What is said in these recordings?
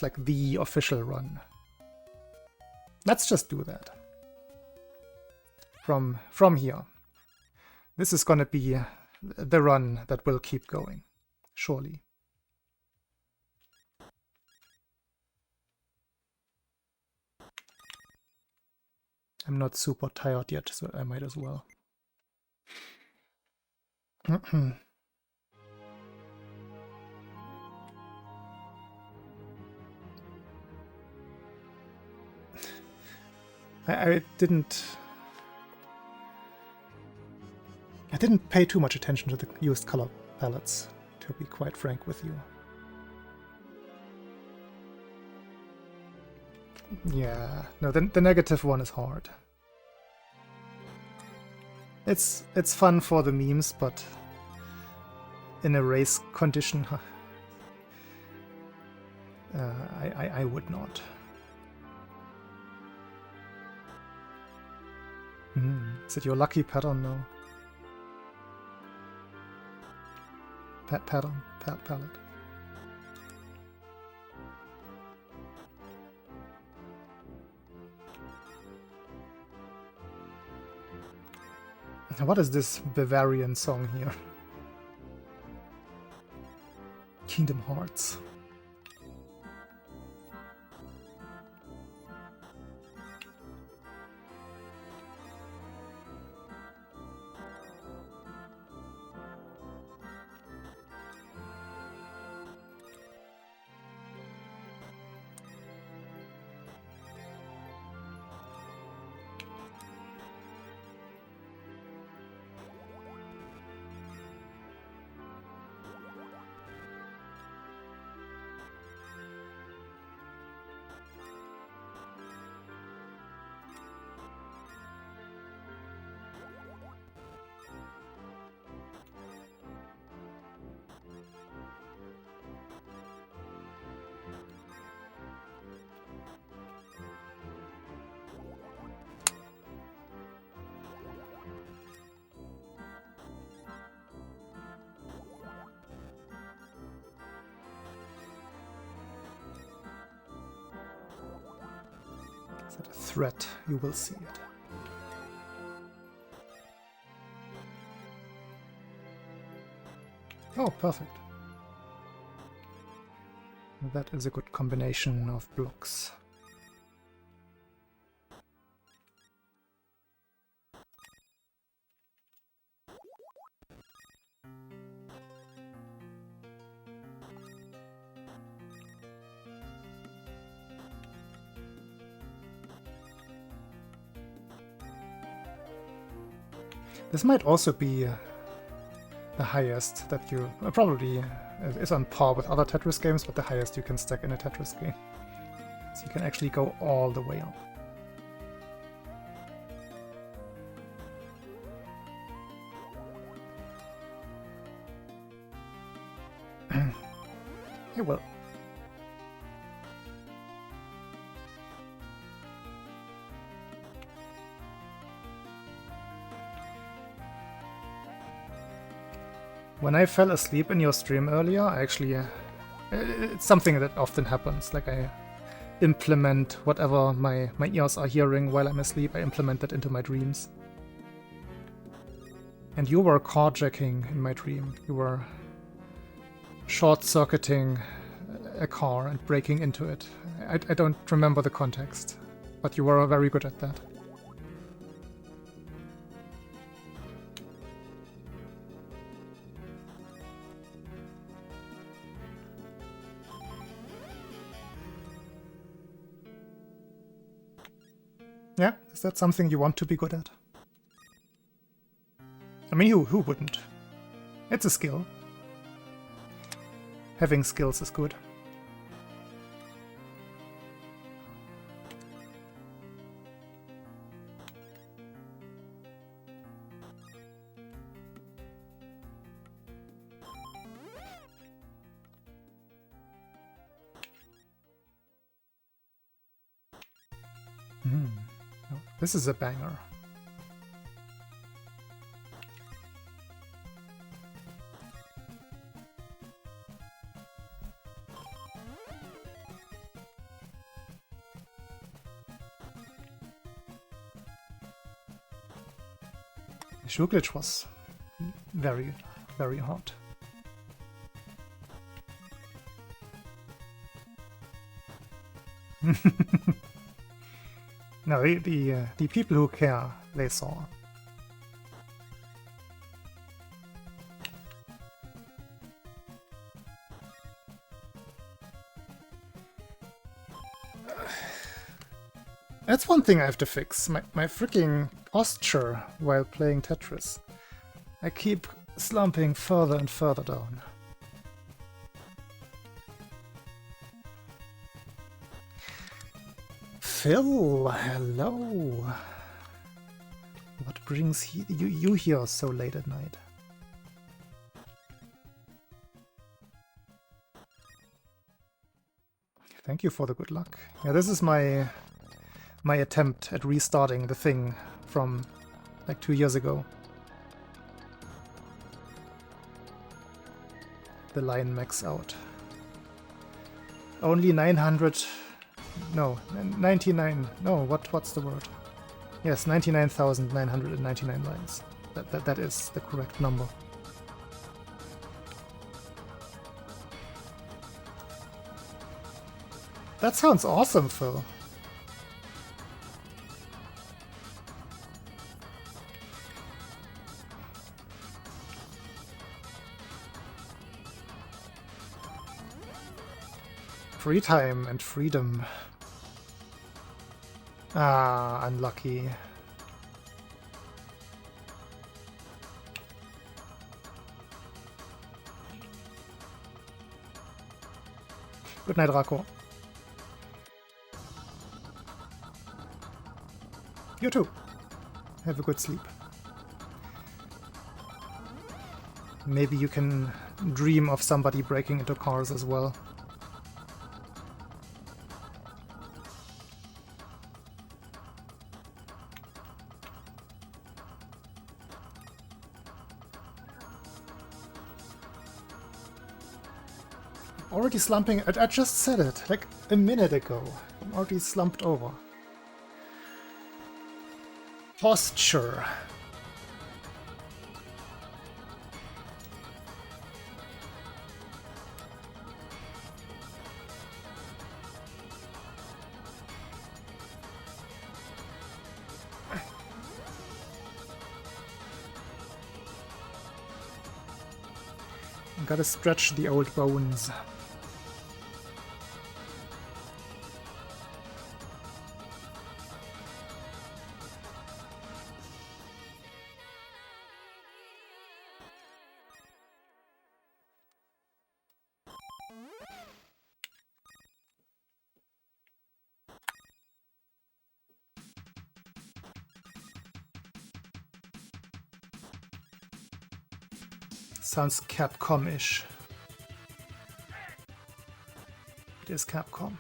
It's like the official run. Let's just do that. From here. This is gonna be the run that will keep going, surely. I'm not super tired yet, so I might as well. I didn't pay too much attention to the used color palettes, to be quite frank with you. Yeah, no, the negative one is hard. It's fun for the memes, but in a race condition, I would not. Is it your lucky pattern now? Pattern? Palette. What is this Bavarian song here? Kingdom Hearts. Is that a threat? You will see it. Oh, perfect. That is a good combination of blocks. This might also be the highest that you... probably is on par with other Tetris games, but the highest you can stack in a Tetris game. So you can actually go all the way up. Hey, well. When I fell asleep in your stream earlier, I actually... it's something that often happens. Like, I implement whatever my ears are hearing while I'm asleep, I implement that into my dreams. And you were carjacking in my dream. You were short-circuiting a car and breaking into it. I don't remember the context, but you were very good at that. Yeah, is that something you want to be good at? I mean, who wouldn't? It's a skill. Having skills is good. Oh, this is a banger. Shoe glitch was very, very hard. No, the people who care, they saw. That's one thing I have to fix, my freaking posture while playing Tetris. I keep slumping further and further down. Phil, hello! What brings you here so late at night? Thank you for the good luck. Yeah, this is my attempt at restarting the thing from like 2 years ago. The line max out. Only 900... No, 99... No, what's the word? Yes, 99,999 lines. That is the correct number. That sounds awesome, Phil. Free time and freedom. Ah, unlucky. Good night, Rako. You too. Have a good sleep. Maybe you can dream of somebody breaking into cars as well. Already slumping. I just said it like a minute ago. I'm already slumped over. Posture. Gotta stretch the old bones. Sounds Capcom-ish. It is Capcom.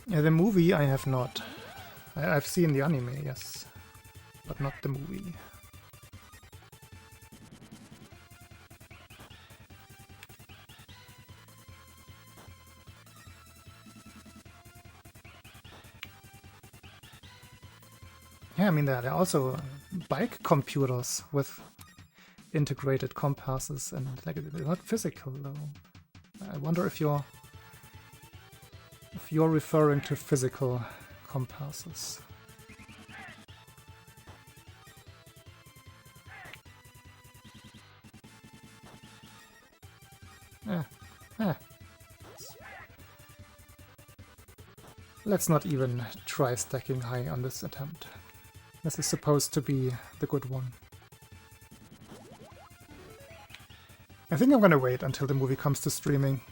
Yeah, the movie I have not. I've seen the anime, yes, but not the movie. Yeah, I mean, there are also bike computers with integrated compasses, and like they're not physical though. I wonder if you're referring to physical compasses. Let's not even try stacking high on this attempt. This is supposed to be the good one. I think I'm gonna wait until the movie comes to streaming.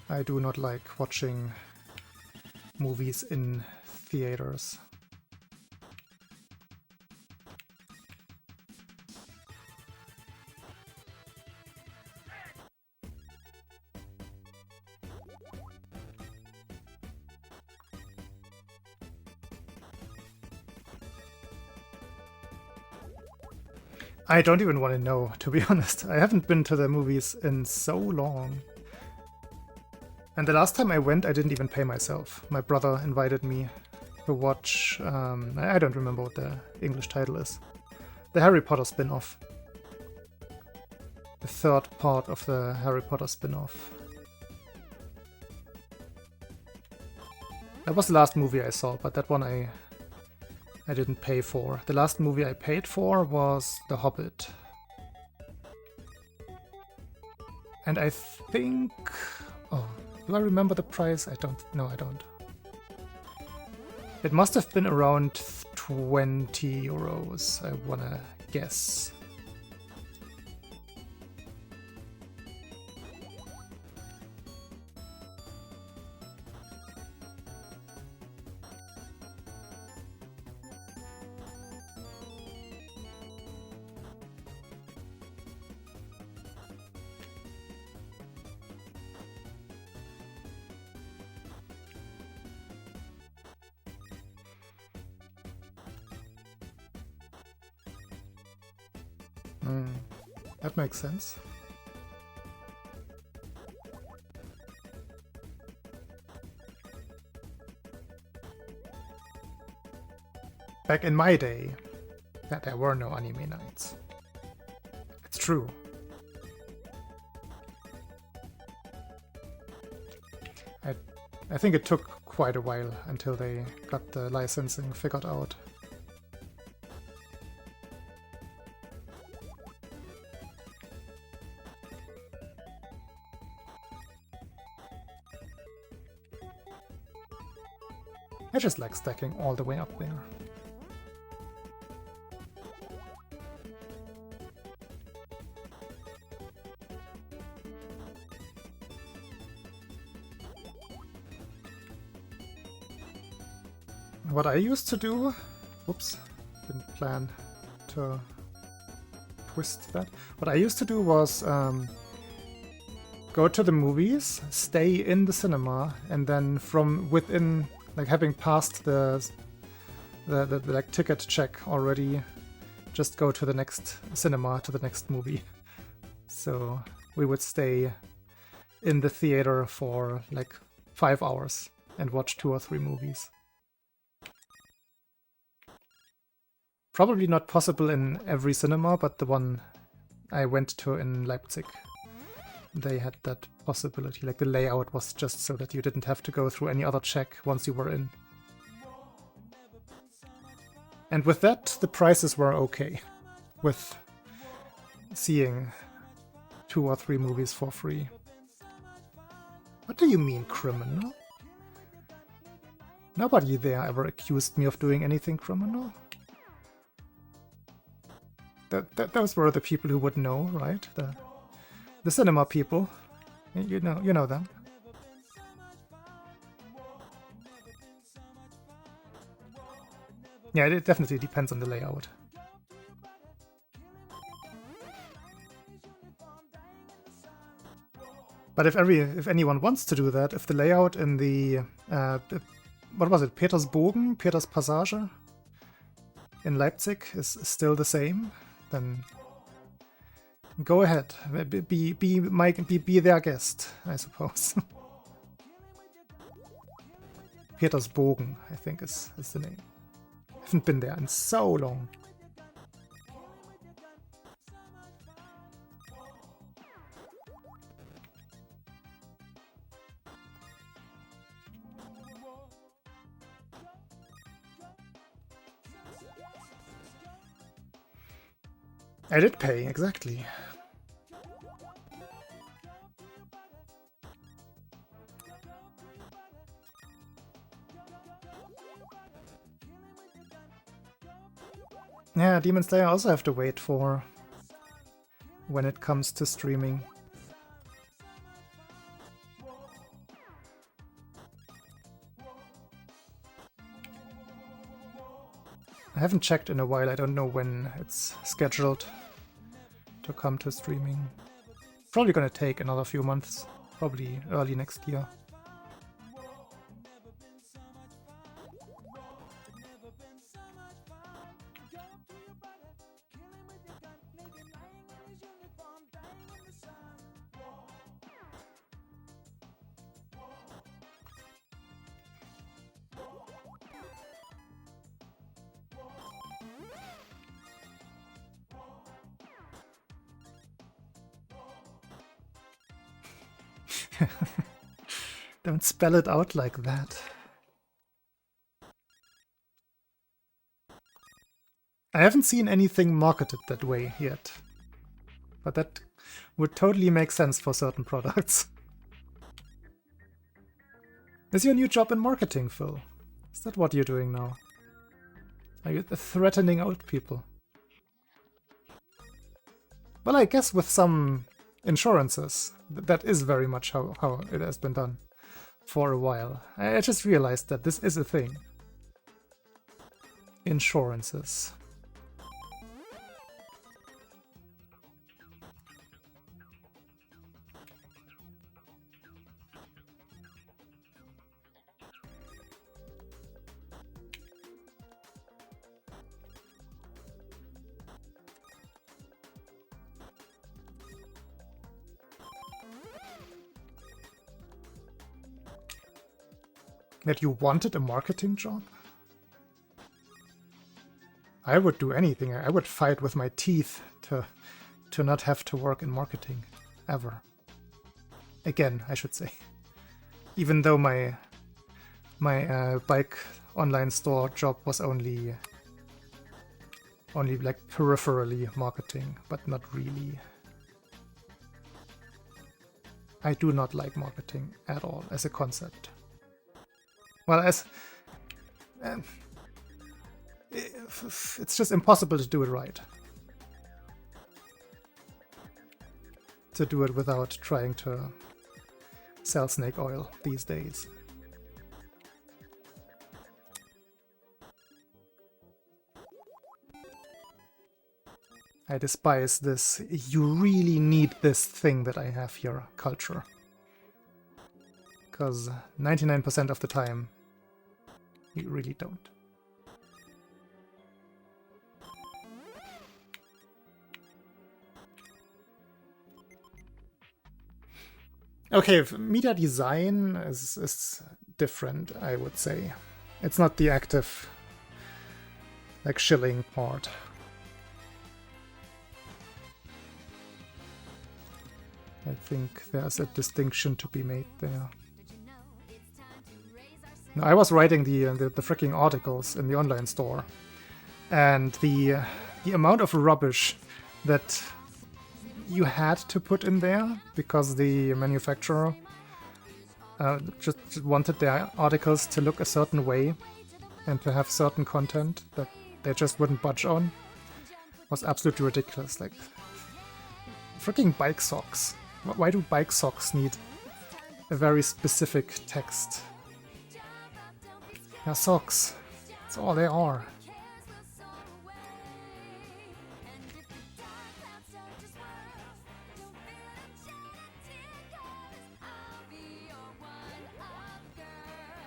I do not like watching movies in theaters. I don't even want to know, to be honest. I haven't been to the movies in so long. And the last time I went, I didn't even pay myself. My brother invited me to watch, I don't remember what the English title is. The Harry Potter spin-off. The third part of the Harry Potter spin-off. That was the last movie I saw, but that one I didn't pay for. The last movie I paid for was The Hobbit. And I think... Oh, do I remember the price? I don't. No, I don't. It must have been around 20 euros, I wanna guess. That makes sense. Back in my day, there were no anime nights. It's true. I think it took quite a while until they got the licensing figured out. I just like stacking all the way up there. What I used to do... Whoops, didn't plan to twist that. What I used to do was go to the movies, stay in the cinema, and then from within... Like having passed the like ticket check already, just go to the next cinema, to the next movie. So we would stay in the theater for like 5 hours and watch 2 or 3 movies. Probably not possible in every cinema, but the one I went to in Leipzig, they had that possibility. Like the layout was just so that you didn't have to go through any other check once you were in. And with that, the prices were okay. With seeing 2 or 3 movies for free. What do you mean, criminal? Nobody there ever accused me of doing anything criminal. Those were the people who would know, right? The cinema people. You know them. Yeah, it definitely depends on the layout. But if anyone wants to do that, if the layout in the what was it, Peters Passage in Leipzig is still the same, then go ahead, be their guest, I suppose. Petersbogen, I think is the name. I haven't been there in so long. I did pay, exactly. Yeah, Demon Slayer I also have to wait for when it comes to streaming. I haven't checked in a while, I don't know when it's scheduled to come to streaming. Probably gonna take another few months, probably early next year. Don't spell it out like that. I haven't seen anything marketed that way yet. But that would totally make sense for certain products. Is your new job in marketing, Phil? Is that what you're doing now? Are you threatening out people? Well, I guess with some insurances, that is very much how it has been done for a while. I just realized that this is a thing. Insurances. That you wanted a marketing job? I would do anything. I would fight with my teeth to not have to work in marketing. Ever. Again, I should say. Even though my bike online store job was only like peripherally marketing, but not really. I do not like marketing at all as a concept. Well, it's just impossible to do it right. To do it without trying to sell snake oil these days. I despise this "you really need this thing that I have here" culture. Because 99% of the time, you really don't. Okay, media design is different, I would say. It's not the active, like, shilling part. I think there's a distinction to be made there. No, I was writing the freaking articles in the online store, and the amount of rubbish that you had to put in there because the manufacturer just wanted their articles to look a certain way and to have certain content that they just wouldn't budge on was absolutely ridiculous. Like, freaking bike socks. Why do bike socks need a very specific text? They're socks. That's all they are.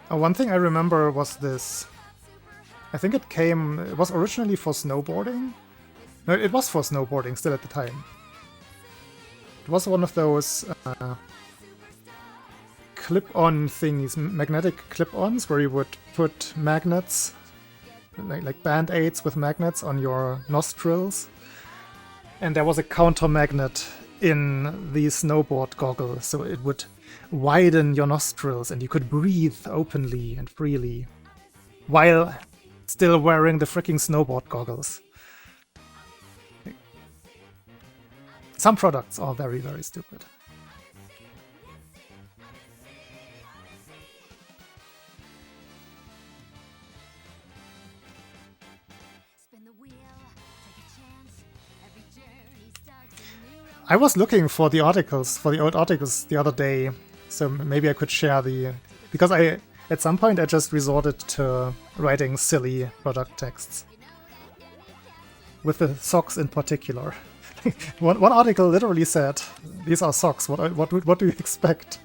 One thing I remember was this. I think it was originally for snowboarding. No, it was for snowboarding still at the time. It was one of those clip-on thingies, magnetic clip-ons, where you would put magnets, like band-aids with magnets on your nostrils. And there was a counter-magnet in the snowboard goggle, so it would widen your nostrils and you could breathe openly and freely while still wearing the freaking snowboard goggles. Some products are very, very stupid. I was looking for the articles, for the old articles the other day, so maybe I could share because at some point I just resorted to writing silly product texts. With the socks in particular. One article literally said, "These are socks, what do you expect?"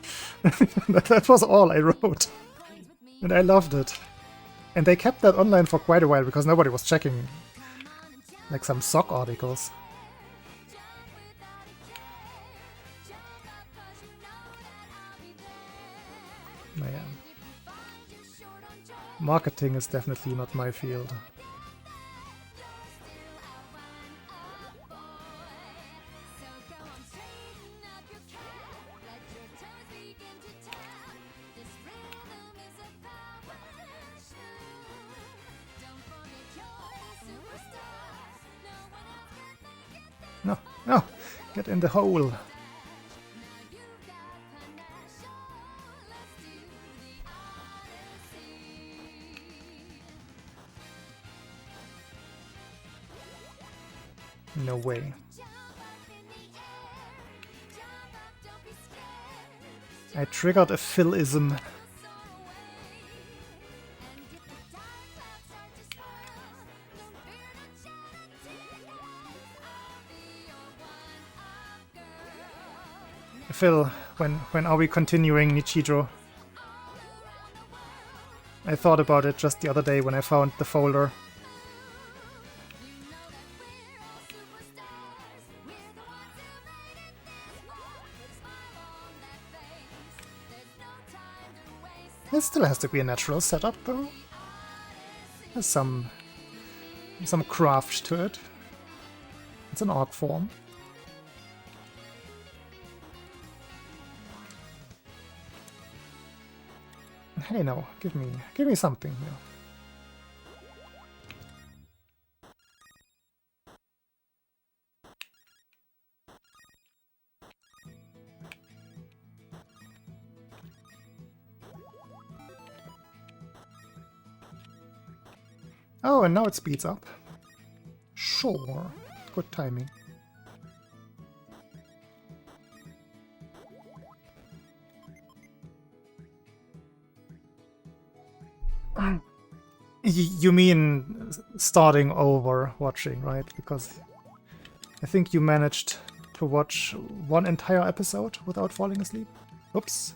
That was all I wrote. And I loved it. And they kept that online for quite a while because nobody was checking, like, some sock articles. Yeah. Marketing is definitely not my field. No, no! Get in the hole! No way. I triggered a Phil-ism. Phil, when are we continuing Nichijou? I thought about it just the other day when I found the folder. It still has to be a natural setup, though. There's some craft to it. It's an art form. Hey, no, give me something here. Oh, and now it speeds up. Sure. Good timing. You mean starting over watching, right? Because I think you managed to watch one entire episode without falling asleep. Oops.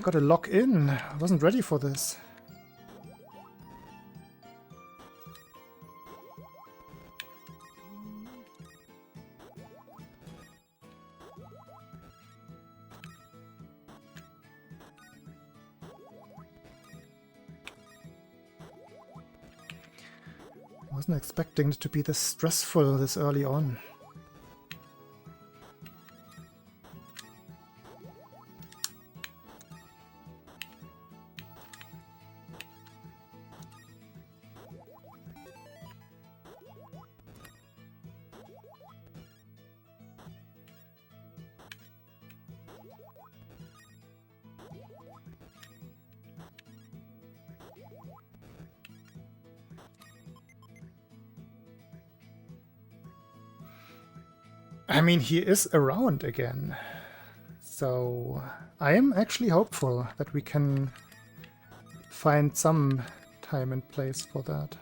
Gotta log in. I wasn't ready for this. Wasn't expecting it to be this stressful this early on. I mean, he is around again, so I am actually hopeful that we can find some time and place for that.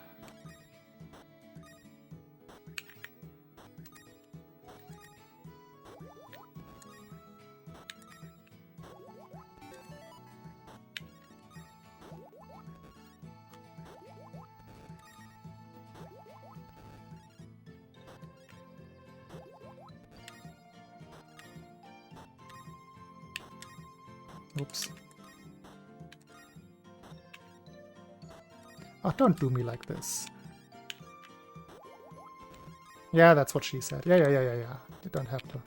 Oops. Oh, don't do me like this. Yeah, that's what she said. Yeah. You don't have to.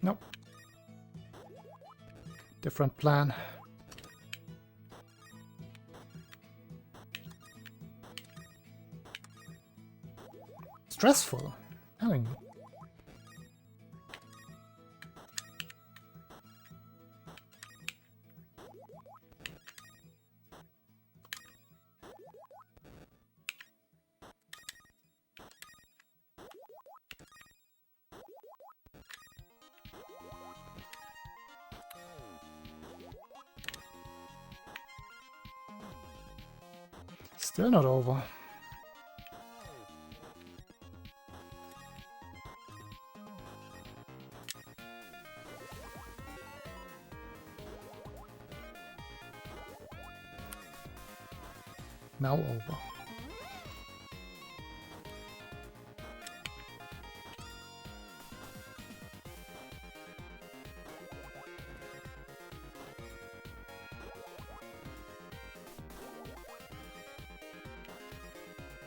Nope. Different plan. Stressful. Telling you. Still not over. Now over.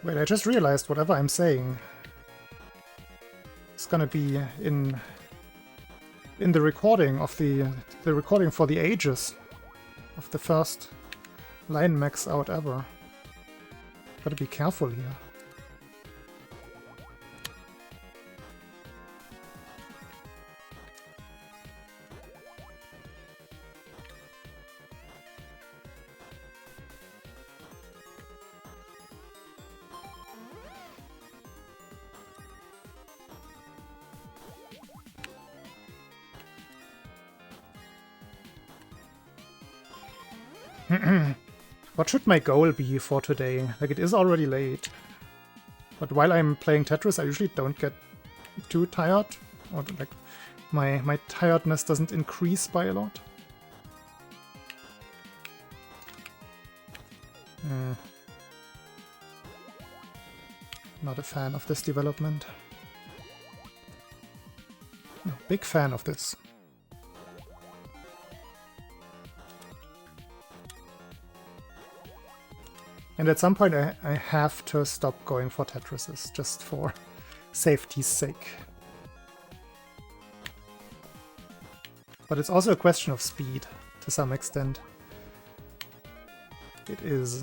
Wait, I just realized whatever I'm saying is gonna be in the recording of the recording for the ages of the first line max out ever. Gotta be careful here. What should my goal be for today? Like, it is already late. But while I'm playing Tetris, I usually don't get too tired. Or, like, my tiredness doesn't increase by a lot. Not a fan of this development. No, big fan of this. And at some point I have to stop going for Tetrises, just for safety's sake. But it's also a question of speed, to some extent. It is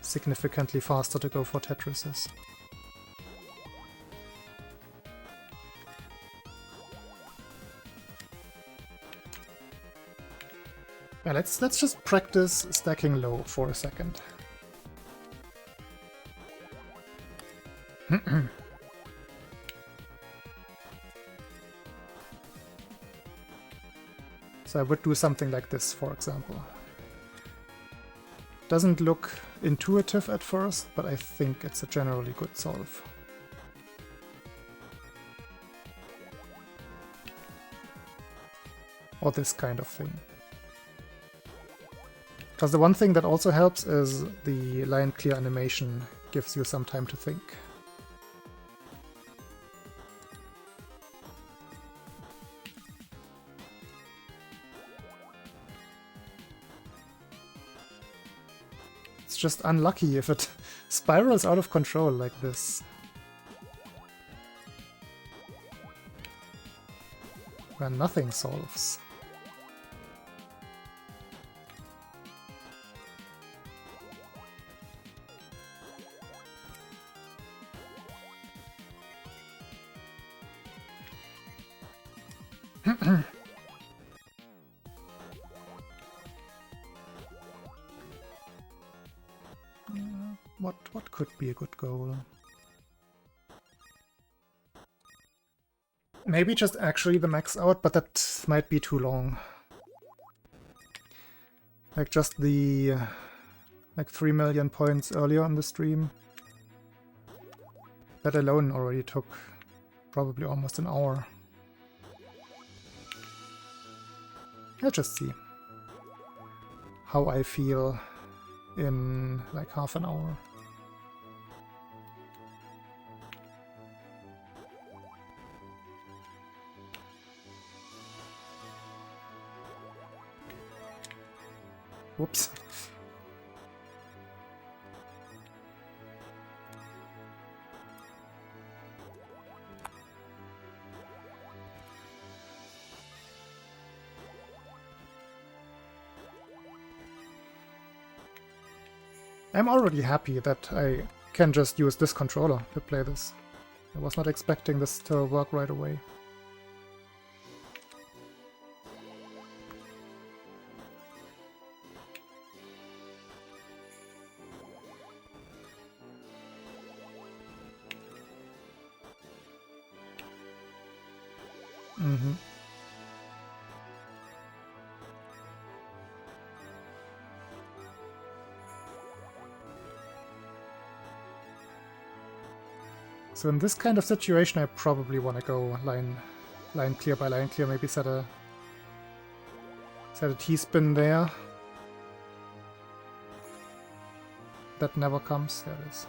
significantly faster to go for Tetrises. Yeah, let's just practice stacking low for a second. So I would do something like this, for example. Doesn't look intuitive at first, but I think it's a generally good solve. Or this kind of thing. Because the one thing that also helps is the line clear animation gives you some time to think. It's just unlucky if it spirals out of control like this. Where nothing solves. What could be a good goal? Maybe just actually the max out, but that might be too long. Like just the like 3 million points earlier on the stream. That alone already took probably almost an hour. I'll just see how I feel in like half an hour. Whoops. I'm already happy that I can just use this controller to play this. I was not expecting this to work right away. So in this kind of situation, I probably want to go line clear by line clear. Maybe set a T-spin there. that never comes. There it is.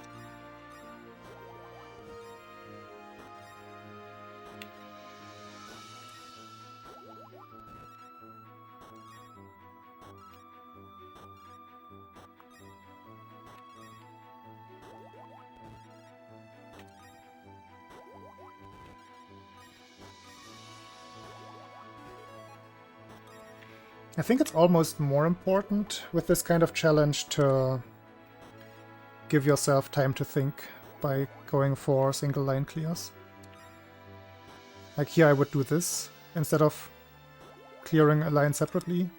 I think it's almost more important with this kind of challenge to give yourself time to think by going for single line clears. Like here I would do this instead of clearing a line separately,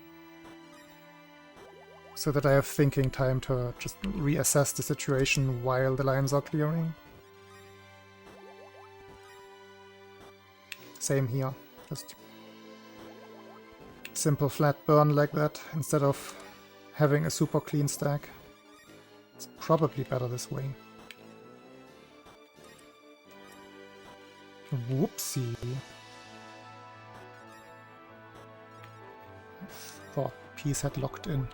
so that I have thinking time to just reassess the situation while the lines are clearing. Same here, just simple flat burn like that instead of having a super clean stack. It's probably better this way. Whoopsie. I thought piece had locked in.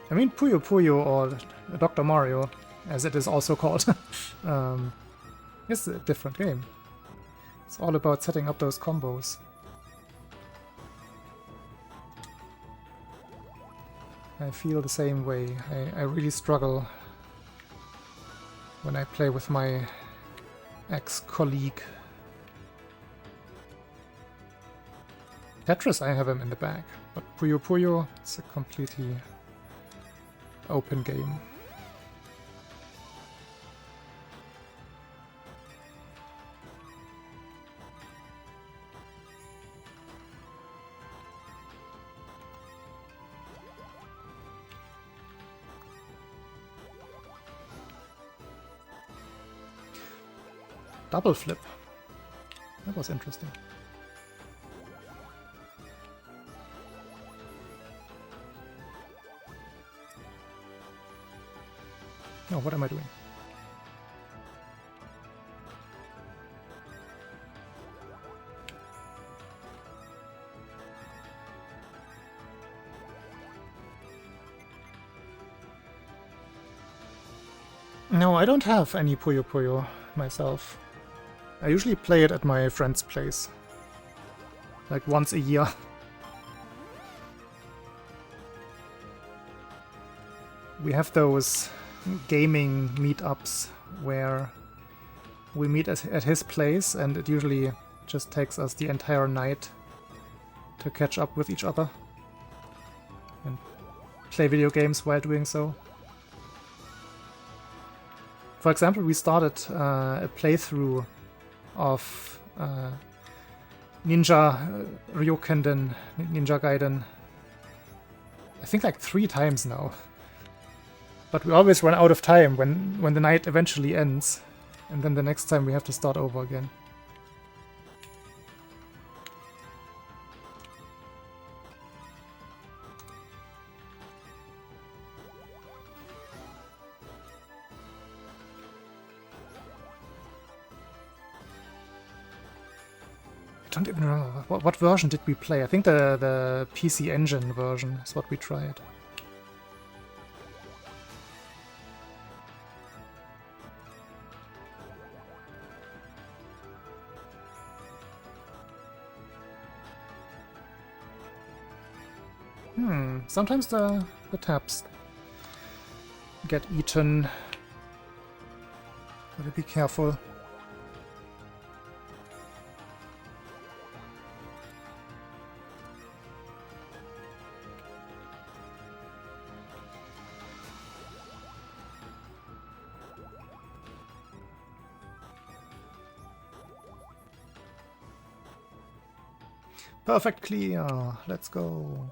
I mean, Puyo Puyo, or Dr. Mario, as it is also called, is a different game. It's all about setting up those combos. I feel the same way. I really struggle when I play with my ex-colleague. Tetris, I have him in the bag, but Puyo Puyo, it's a completely open game. Double flip. That was interesting. Oh, what am I doing? No, I don't have any Puyo Puyo myself. I usually play it at my friend's place. Like once a year. We have those gaming meetups where we meet at his place, and it usually just takes us the entire night to catch up with each other and play video games while doing so. For example, we started a playthrough of Ninja Ryukenden, Ninja Gaiden, I think like 3 times now. But we always run out of time when the night eventually ends, and then the next time we have to start over again. I don't even remember. What version did we play? I think the PC Engine version is what we tried. Sometimes the taps get eaten. Gotta be careful. Perfect clear. Let's go.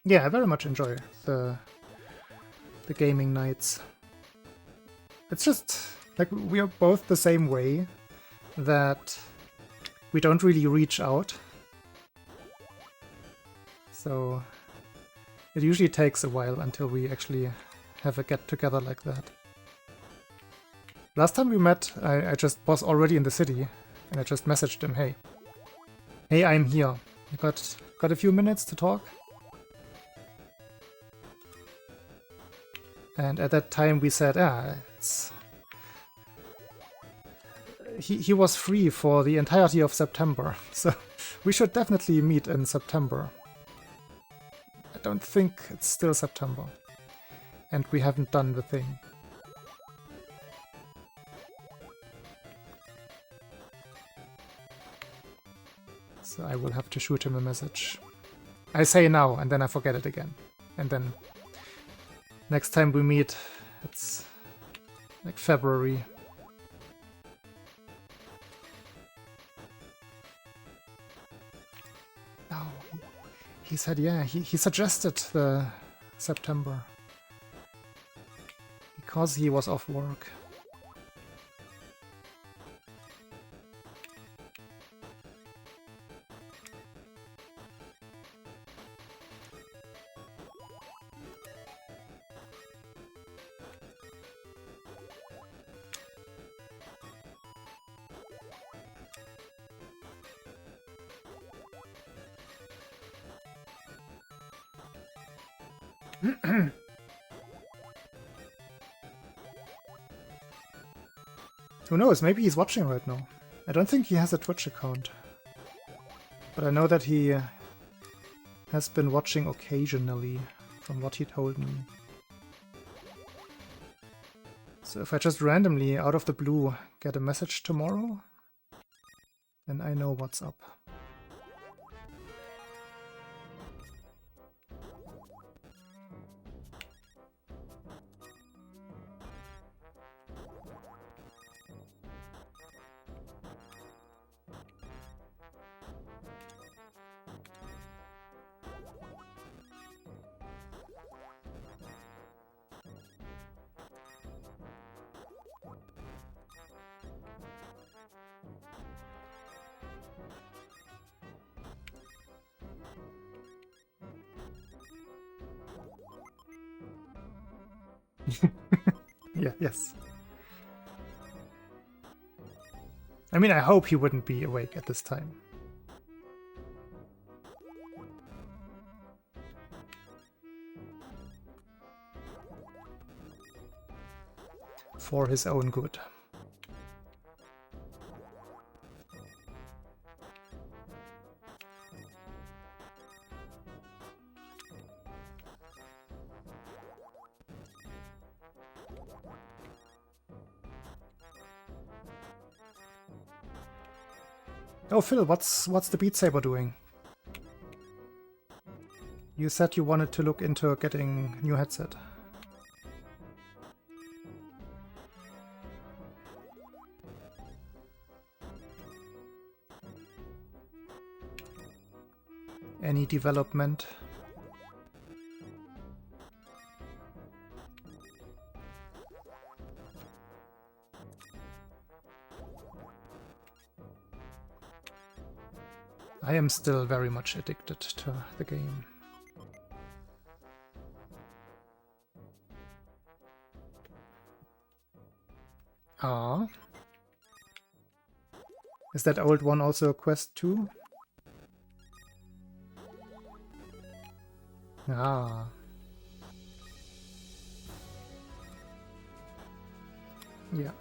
Yeah, I very much enjoy the gaming nights. It's just Like, we are both the same way, that we don't really reach out. So it usually takes a while until we actually have a get-together like that. Last time we met, I just was already in the city, and I just messaged him, hey, I'm here. You got a few minutes to talk? And at that time we said, he was free for the entirety of September, so we should definitely meet in September. I don't think it's still September, and we haven't done the thing. So I will have to shoot him a message. I say now, and then I forget it again. And then next time we meet, it's like February. Oh, he said, yeah, he suggested the September. Because he was off work. Who knows, maybe he's watching right now. I don't think he has a Twitch account. But I know that he has been watching occasionally, from what he told me. So if I just randomly, out of the blue, get a message tomorrow, then I know what's up. Yeah, yes. I mean, I hope he wouldn't be awake at this time. For his own good. Oh, Phil, what's the Beat Saber doing? You said you wanted to look into getting a new headset. Any development? I am still very much addicted to the game. Ah. Is that old one also a quest too? Ah. Yeah.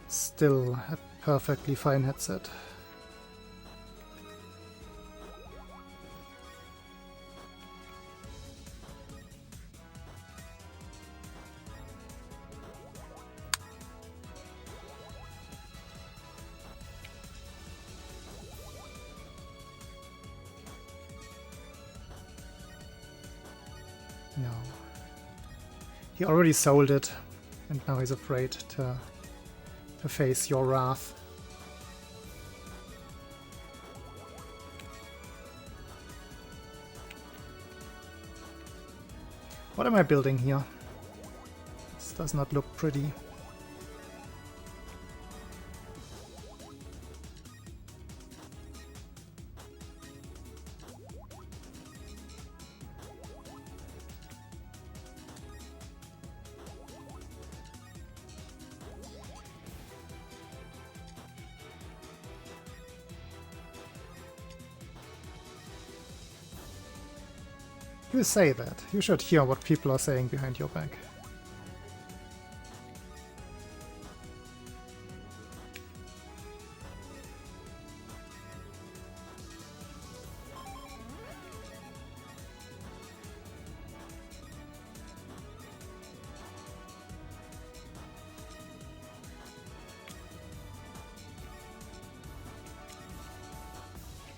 Still a perfectly fine headset. No. He already sold it, and now he's afraid to face your wrath. What am I building here? does not look pretty. You say that. You should hear what people are saying behind your back.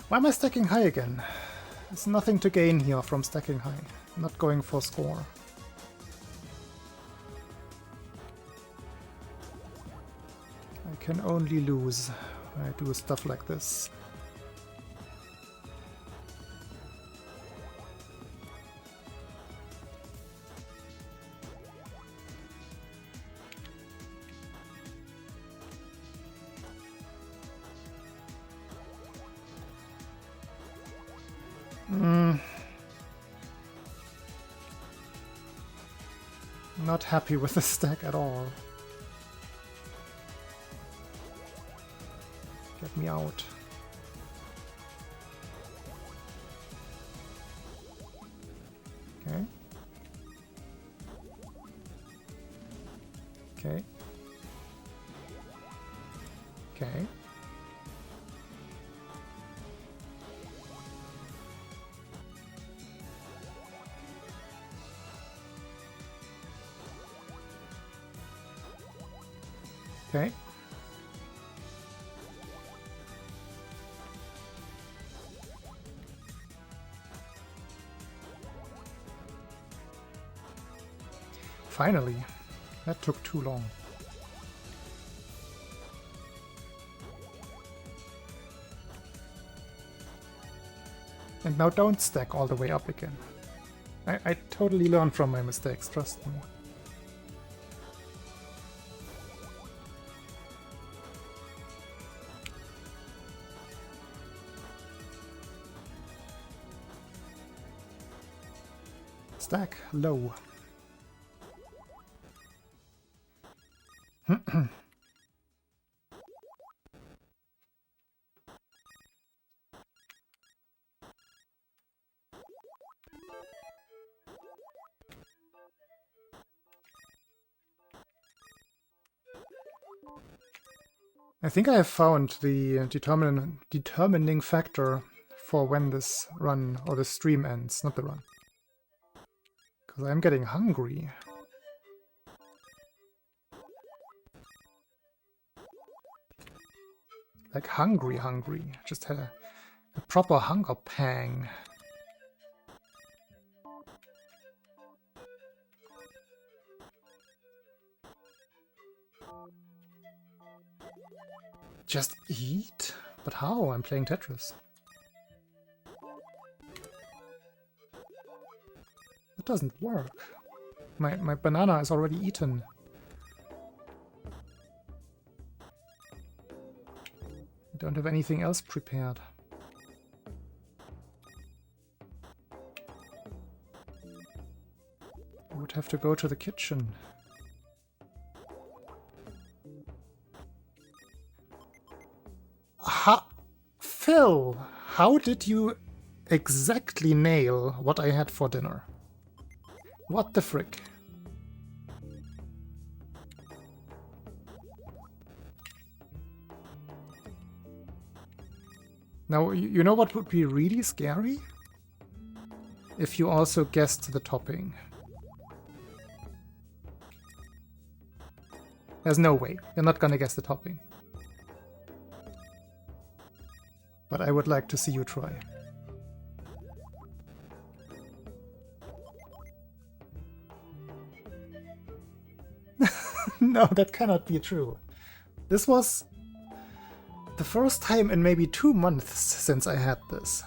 Why am I stacking high again? There's nothing to gain here from stacking high. I'm not going for score. I can only lose when I do stuff like this. Not happy with the stack at all. Get me out. Okay. Okay. Okay. Okay. Finally. That took too long. And now don't stack all the way up again. I totally learned from my mistakes, trust me. Stack low. I think I have found the determining factor for when this run or the stream ends, not the run. Because I'm getting hungry. Like hungry. Just had a proper hunger pang. Just eat? But how? I'm playing Tetris. It doesn't work. My banana is already eaten. I don't have anything else prepared. I would have to go to the kitchen. Phil, how did you exactly nail what I had for dinner? What the frick? Now, you know what would be really scary? If you also guessed the topping. There's no way. You're not gonna guess the topping. But I would like to see you try. No, that cannot be true. This was the first time in maybe 2 months since I had this.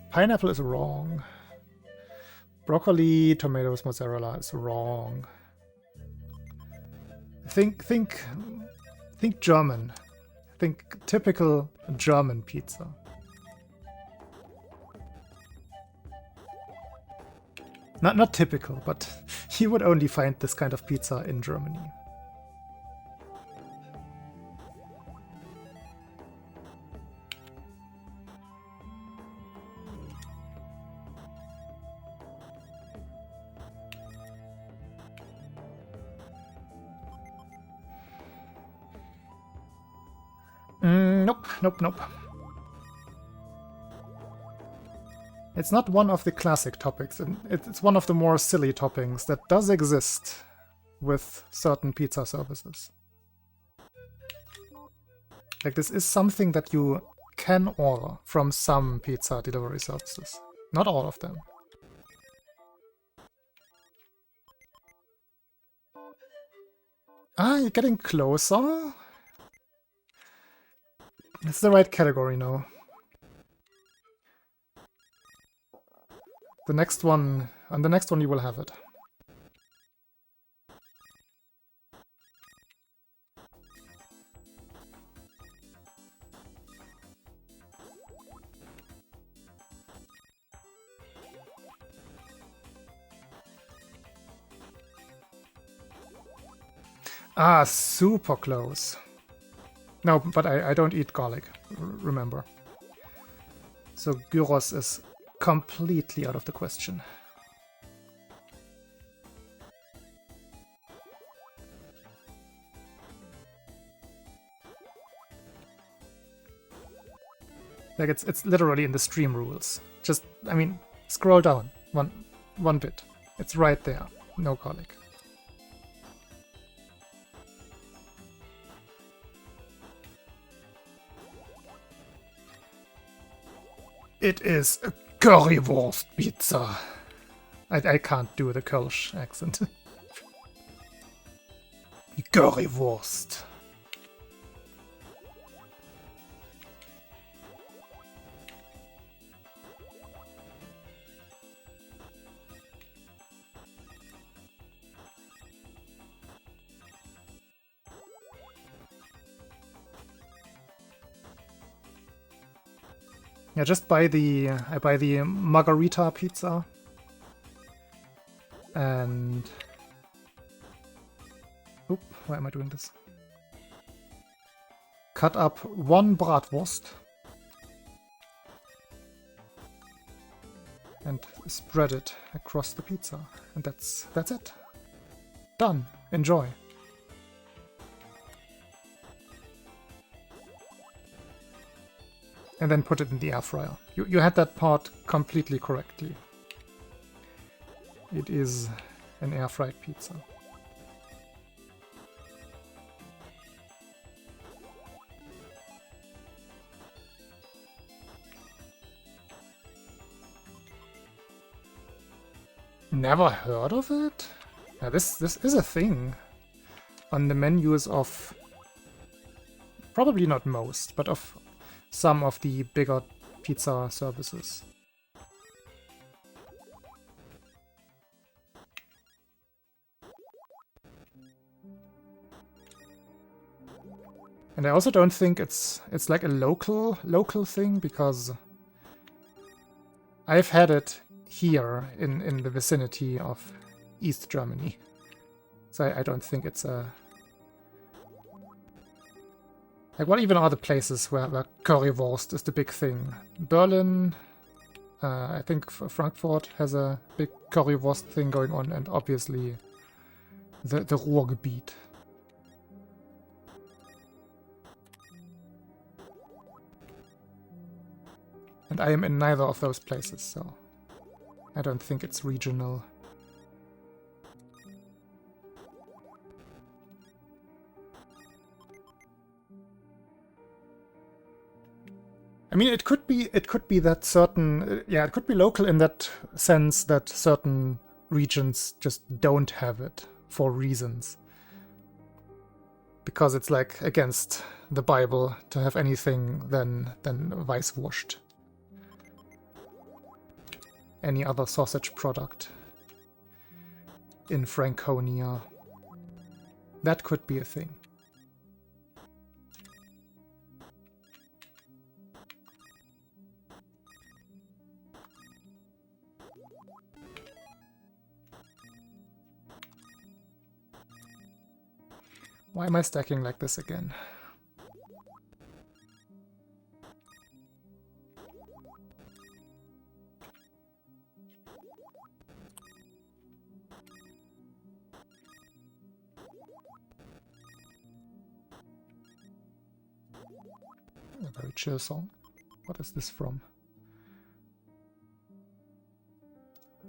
Pineapple is wrong. Broccoli, tomatoes, mozzarella is wrong. Think German. Think typical German pizza. Not typical, but you would only find this kind of pizza in Germany. Nope. It's not one of the classic topics, and it's one of the more silly toppings that does exist with certain pizza services. Like, this is something that you can order from some pizza delivery services. Not all of them. Ah, you're getting closer? It's the right category now. The next one, on the next one you will have it. Ah, super close. No, but I don't eat garlic, remember. So gyros is completely out of the question. Like, it's literally in the stream rules. Just, I mean, scroll down one bit. It's right there. No garlic. It is a currywurst pizza. I can't do the Kölsch accent. Currywurst. Yeah, just buy I buy the margarita pizza. And... Oop, why am I doing this? Cut up one bratwurst. And spread it across the pizza. And that's it. Done. Enjoy. And then put it in the air fryer. You had that part completely correctly. It is an air fried pizza. Never heard of it? Yeah, this is a thing on the menus of, probably not most, but of some of the bigger pizza services. And I also don't think it's like a local thing, because I've had it here in the vicinity of East Germany. So I don't think it's a... Like, what even are the places where currywurst is the big thing? Berlin, I think Frankfurt has a big currywurst thing going on, and obviously the Ruhrgebiet. And I am in neither of those places, so I don't think it's regional. I mean, it could be that certain, yeah, it could be local in that sense that certain regions just don't have it for reasons. Because it's like against the Bible to have anything than Weißwurst. Any other sausage product in Franconia. That could be a thing. Why am I stacking like this again? A very chill song. What is this from?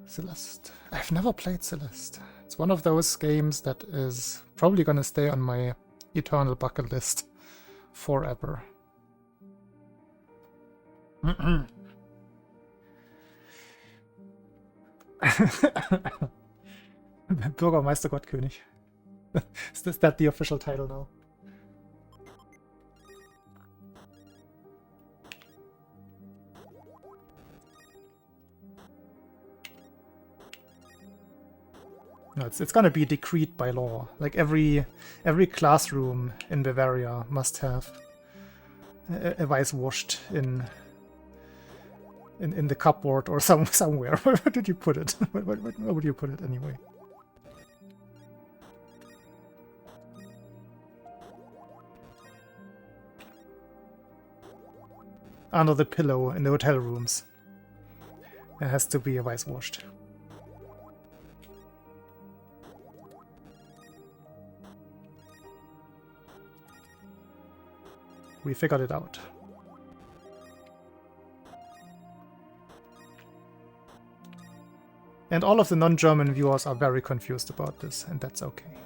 Celeste. I've never played Celeste. It's one of those games that is probably gonna stay on my eternal bucket list forever. Bürgermeister Gottkönig. Is that the official title now? No, it's gonna be decreed by law. Like every classroom in Bavaria must have a vice washed in the cupboard or somewhere. Where did you put it? Where would you put it anyway? Under the pillow in the hotel rooms. There has to be a vice washed. We figured it out. And all of the non-German viewers are very confused about this, and that's okay.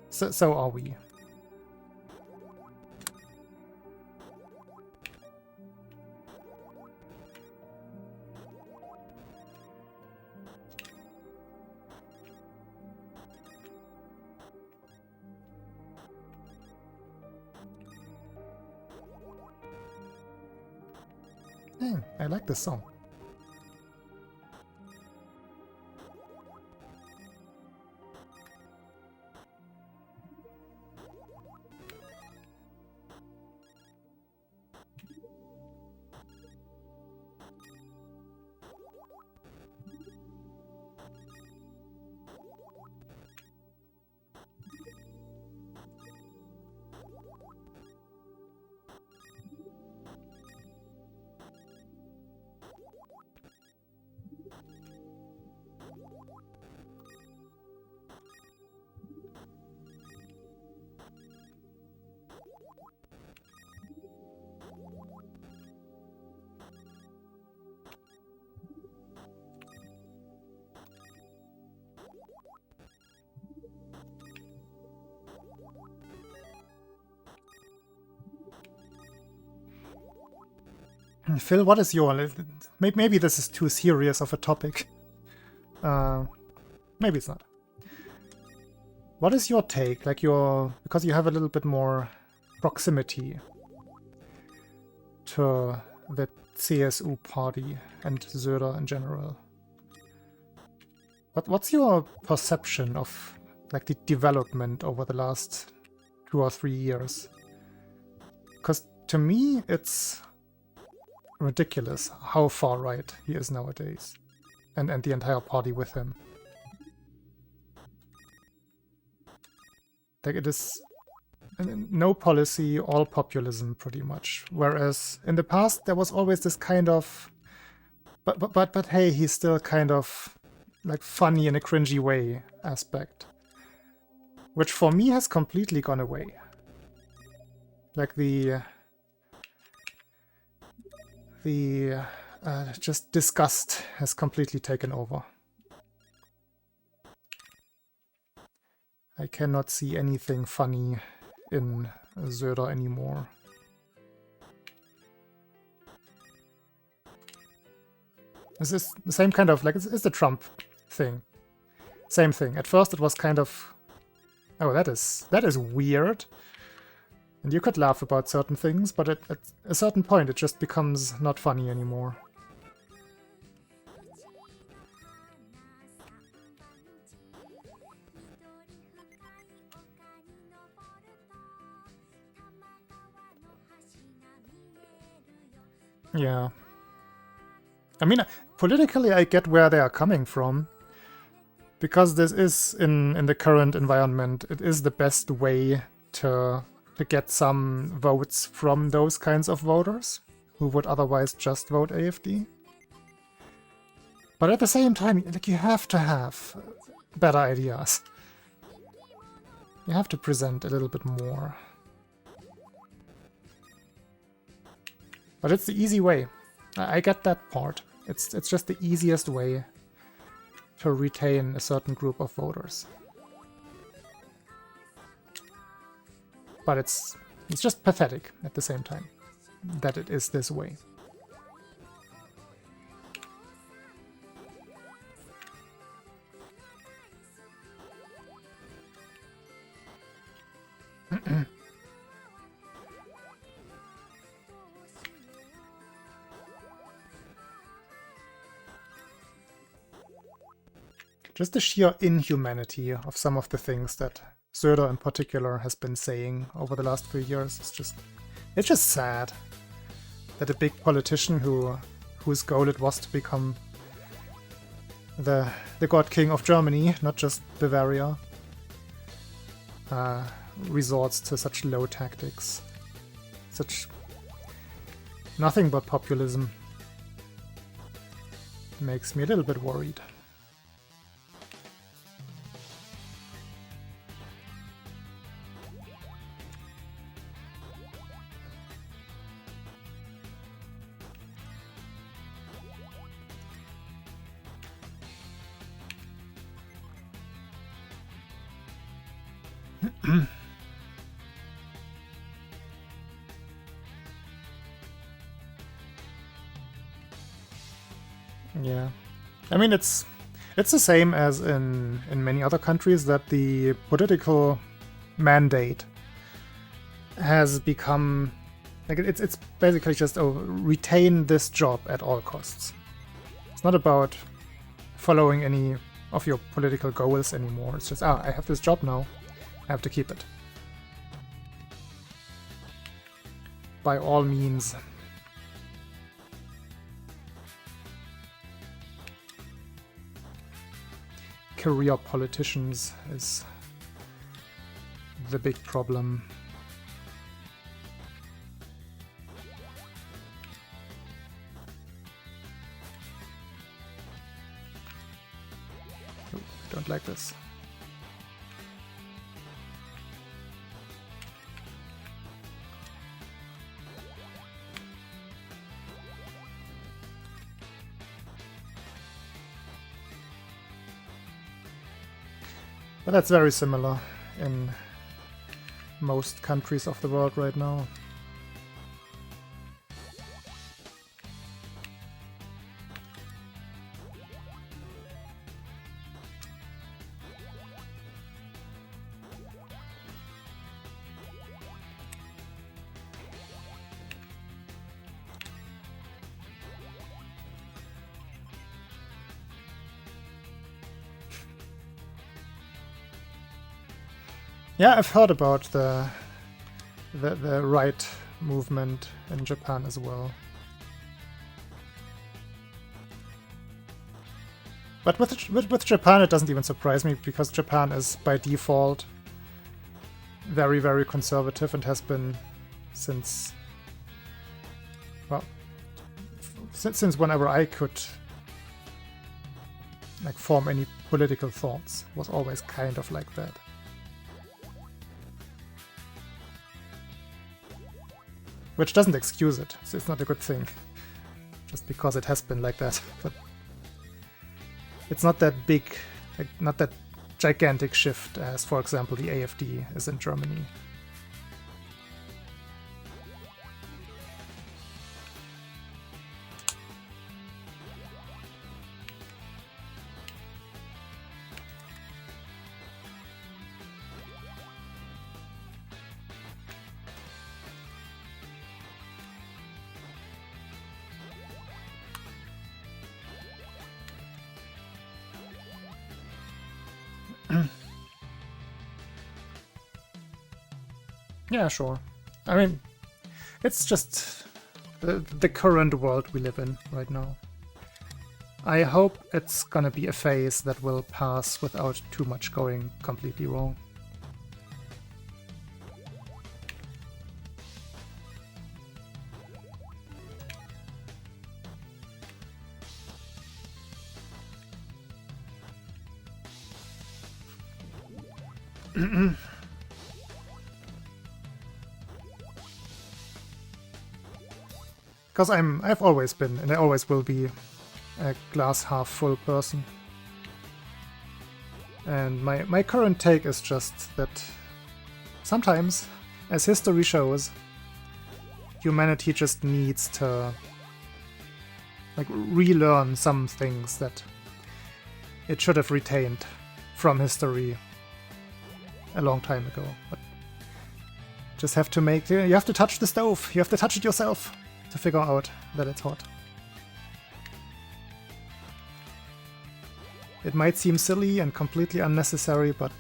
So are we. I like this song. Phil, what is your... Maybe this is too serious of a topic. Maybe it's not. What is your take? Like because you have a little bit more proximity to the CSU party and Söder in general. What's your perception of like the development over the last 2 or 3 years? Because to me, it's ridiculous how far right he is nowadays, and the entire party with him. Like, it is no policy, all populism pretty much. Whereas in the past there was always this kind of but hey, he's still kind of like funny in a cringy way aspect, which for me has completely gone away. Like the just disgust has completely taken over. I cannot see anything funny in Söder anymore. This is the same kind of, like, it's the Trump thing. Same thing. At first it was kind of, oh, that is weird. And you could laugh about certain things, but at a certain point it just becomes not funny anymore. Yeah. I mean, politically I get where they are coming from. Because this is, in the current environment, it is the best way to get some votes from those kinds of voters who would otherwise just vote AFD. But at the same time, like, you have to have better ideas. You have to present a little bit more. But it's the easy way. I get that part. It's just the easiest way to retain a certain group of voters. But it's just pathetic at the same time that it is this way. Just the sheer inhumanity of some of the things that Söder in particular has been saying over the last few years. It's just sad that a big politician whose goal it was to become the God King of Germany, not just Bavaria, resorts to such low tactics. Such nothing but populism. Makes me a little bit worried. Yeah, I mean it's the same as in many other countries, that the political mandate has become like it's basically just retain this job at all costs. It's not about following any of your political goals anymore. It's just, I have this job now, I have to keep it. By all means. Career politicians is the big problem. Ooh, don't like this. But that's very similar in most countries of the world right now. Yeah, I've heard about the right movement in Japan as well. But with Japan it doesn't even surprise me, because Japan is by default very, very conservative and has been since, well, since whenever I could like form any political thoughts, was always kind of like that. Which doesn't excuse it, so it's not a good thing, just because it has been like that. But it's not that big, like, not that gigantic shift as, for example, the AfD is in Germany. Yeah, sure. I mean, it's just the current world we live in right now. I hope it's gonna be a phase that will pass without too much going completely wrong. Because I've always been, and I always will be, a glass half full person. And my current take is just that sometimes, as history shows, humanity just needs to like relearn some things that it should have retained from history a long time ago. But just have to make, you have to touch the stove, you have to touch it yourself to figure out that it's hot. It might seem silly and completely unnecessary, but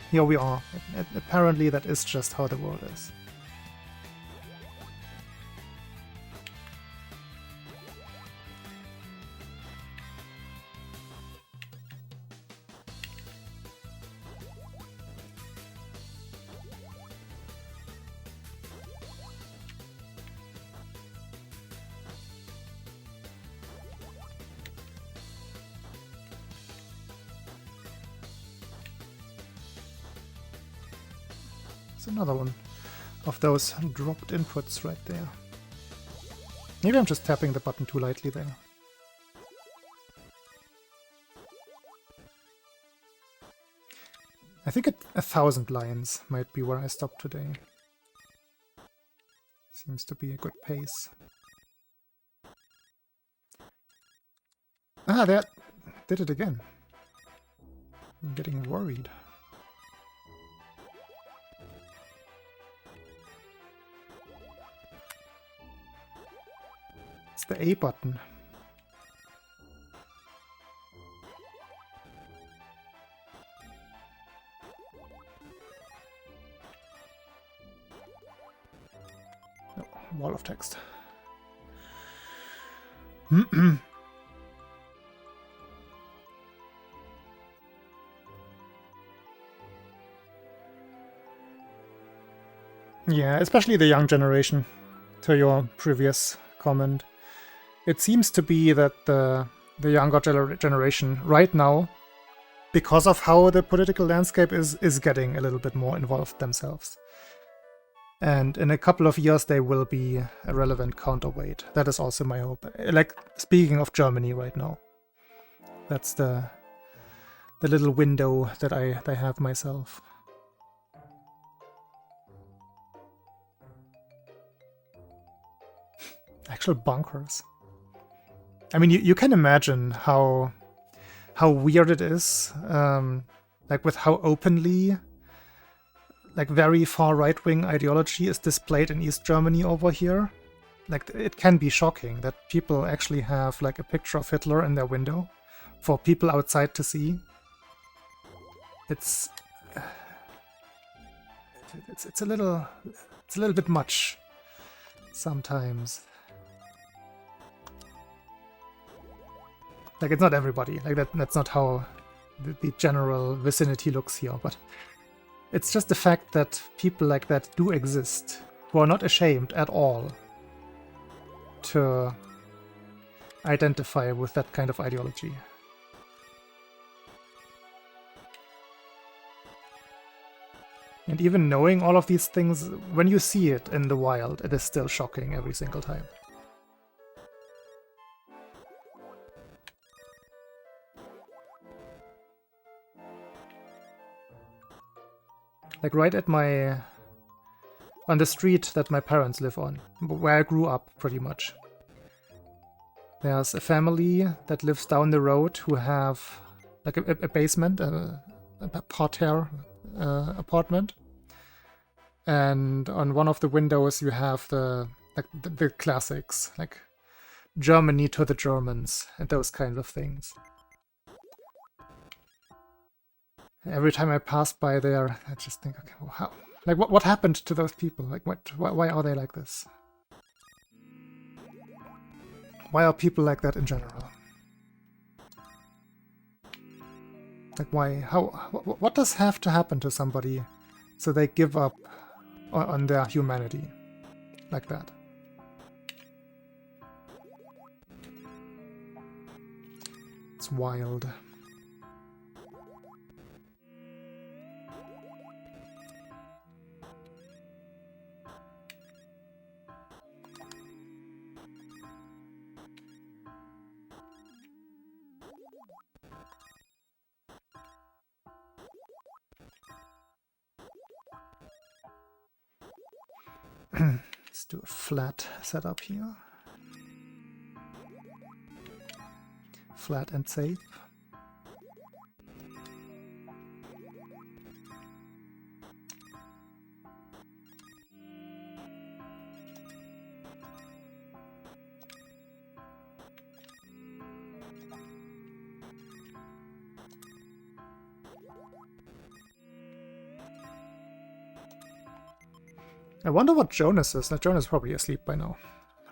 here we are. Apparently that is just how the world is. Another one of those dropped inputs right there. Maybe I'm just tapping the button too lightly there. I think 1,000 lines might be where I stop today. Seems to be a good pace. Ah, that did it again. I'm getting worried. The A button. Oh, wall of text. Yeah, especially the young generation, to your previous comment. It seems to be that the younger generation right now, because of how the political landscape is getting a little bit more involved themselves. And in a couple of years they will be a relevant counterweight. That is also my hope. Like, speaking of Germany right now. That's the little window that I have myself. Actual bunkers. I mean, you can imagine how weird it is, like with how openly, like very far right-wing ideology is displayed in East Germany over here. Like, it can be shocking that people actually have like a picture of Hitler in their window for people outside to see. It's a little bit much sometimes. Like, it's not everybody. Like, that's not how the general vicinity looks here, but it's just the fact that people like that do exist, who are not ashamed at all to identify with that kind of ideology. And even knowing all of these things, when you see it in the wild, it is still shocking every single time. Like right at on the street that my parents live on, where I grew up pretty much. There's a family that lives down the road who have like a basement, a parterre apartment. And on one of the windows you have the classics, like Germany to the Germans and those kinds of things. Every time I pass by there, I just think, okay, well, how? Like, what happened to those people? Like, why are they like this? Why are people like that in general? Like why? How? What does have to happen to somebody so they give up on their humanity like that? It's wild. Let's do a flat setup here. Flat and safe. I wonder what Jonas is. Now, Jonas is probably asleep by now.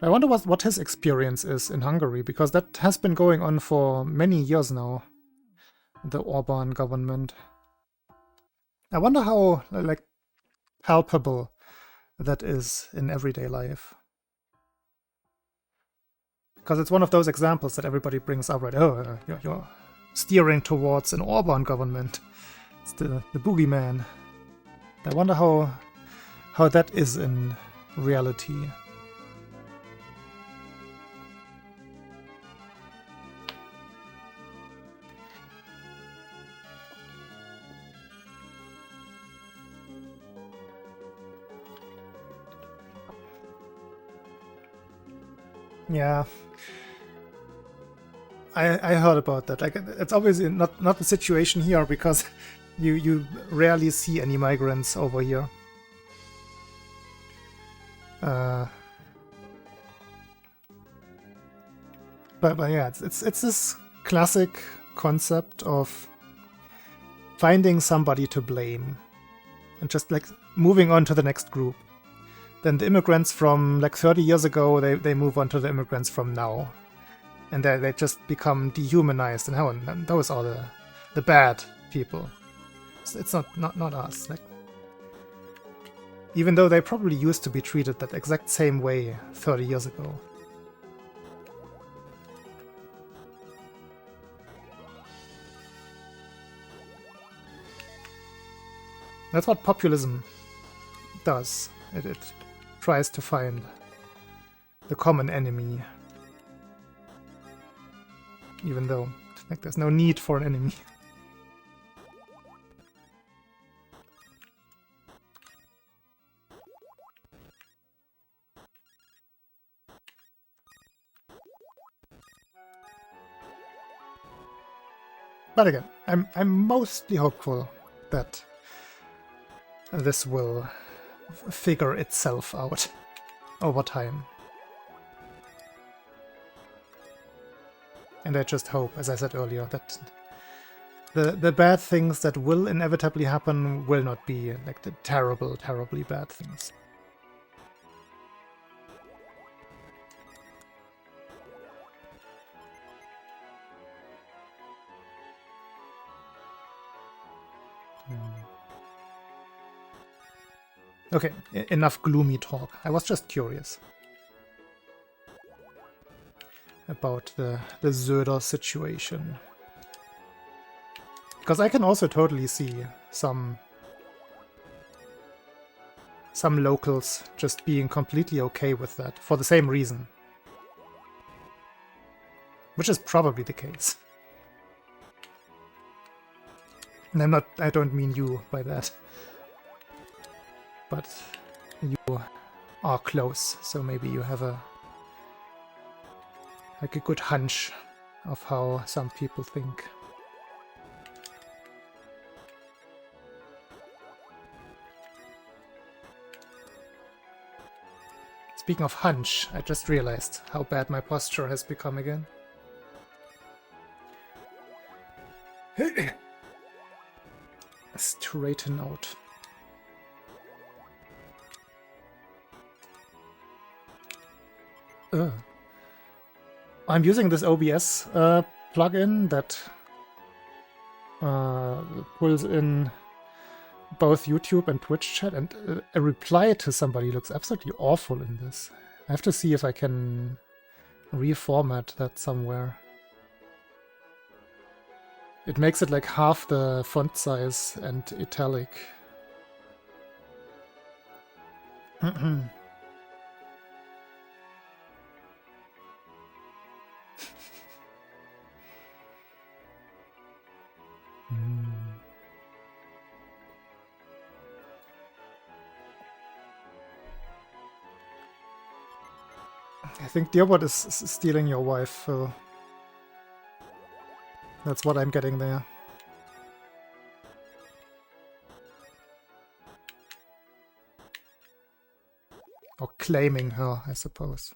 I wonder what his experience is in Hungary, because that has been going on for many years now. The Orban government. I wonder how, like, palpable that is in everyday life. Because it's one of those examples that everybody brings up, right? Oh, you're steering towards an Orban government. It's the boogeyman. I wonder how that is in reality. Yeah, I heard about that. Like, it's obviously not the situation here because you rarely see any migrants over here. But yeah, it's this classic concept of finding somebody to blame and just like moving on to the next group. Then the immigrants from like 30 years ago, they move on to the immigrants from now. And they just become dehumanized, and those are the bad people. It's not us. Like, even though they probably used to be treated that exact same way 30 years ago. That's what populism does. It tries to find the common enemy. Even though, like, there's no need for an enemy. But again, I'm mostly hopeful that this will figure itself out over time. And I just hope, as I said earlier, that the bad things that will inevitably happen will not be like the terribly bad things. Okay, enough gloomy talk. I was just curious about the Söder situation. Because I can also totally see some locals just being completely okay with that for the same reason. Which is probably the case. And I don't mean you by that. But you are close, so maybe you have a good hunch of how some people think. Speaking of hunch, I just realized how bad my posture has become again. Straighten out. I'm using this OBS plugin that pulls in both YouTube and Twitch chat, and a reply to somebody looks absolutely awful in this. I have to see if I can reformat that somewhere. It makes it like half the font size and italic. I think Dearbot is stealing your wife, Phil. That's what I'm getting there. Or claiming her, I suppose.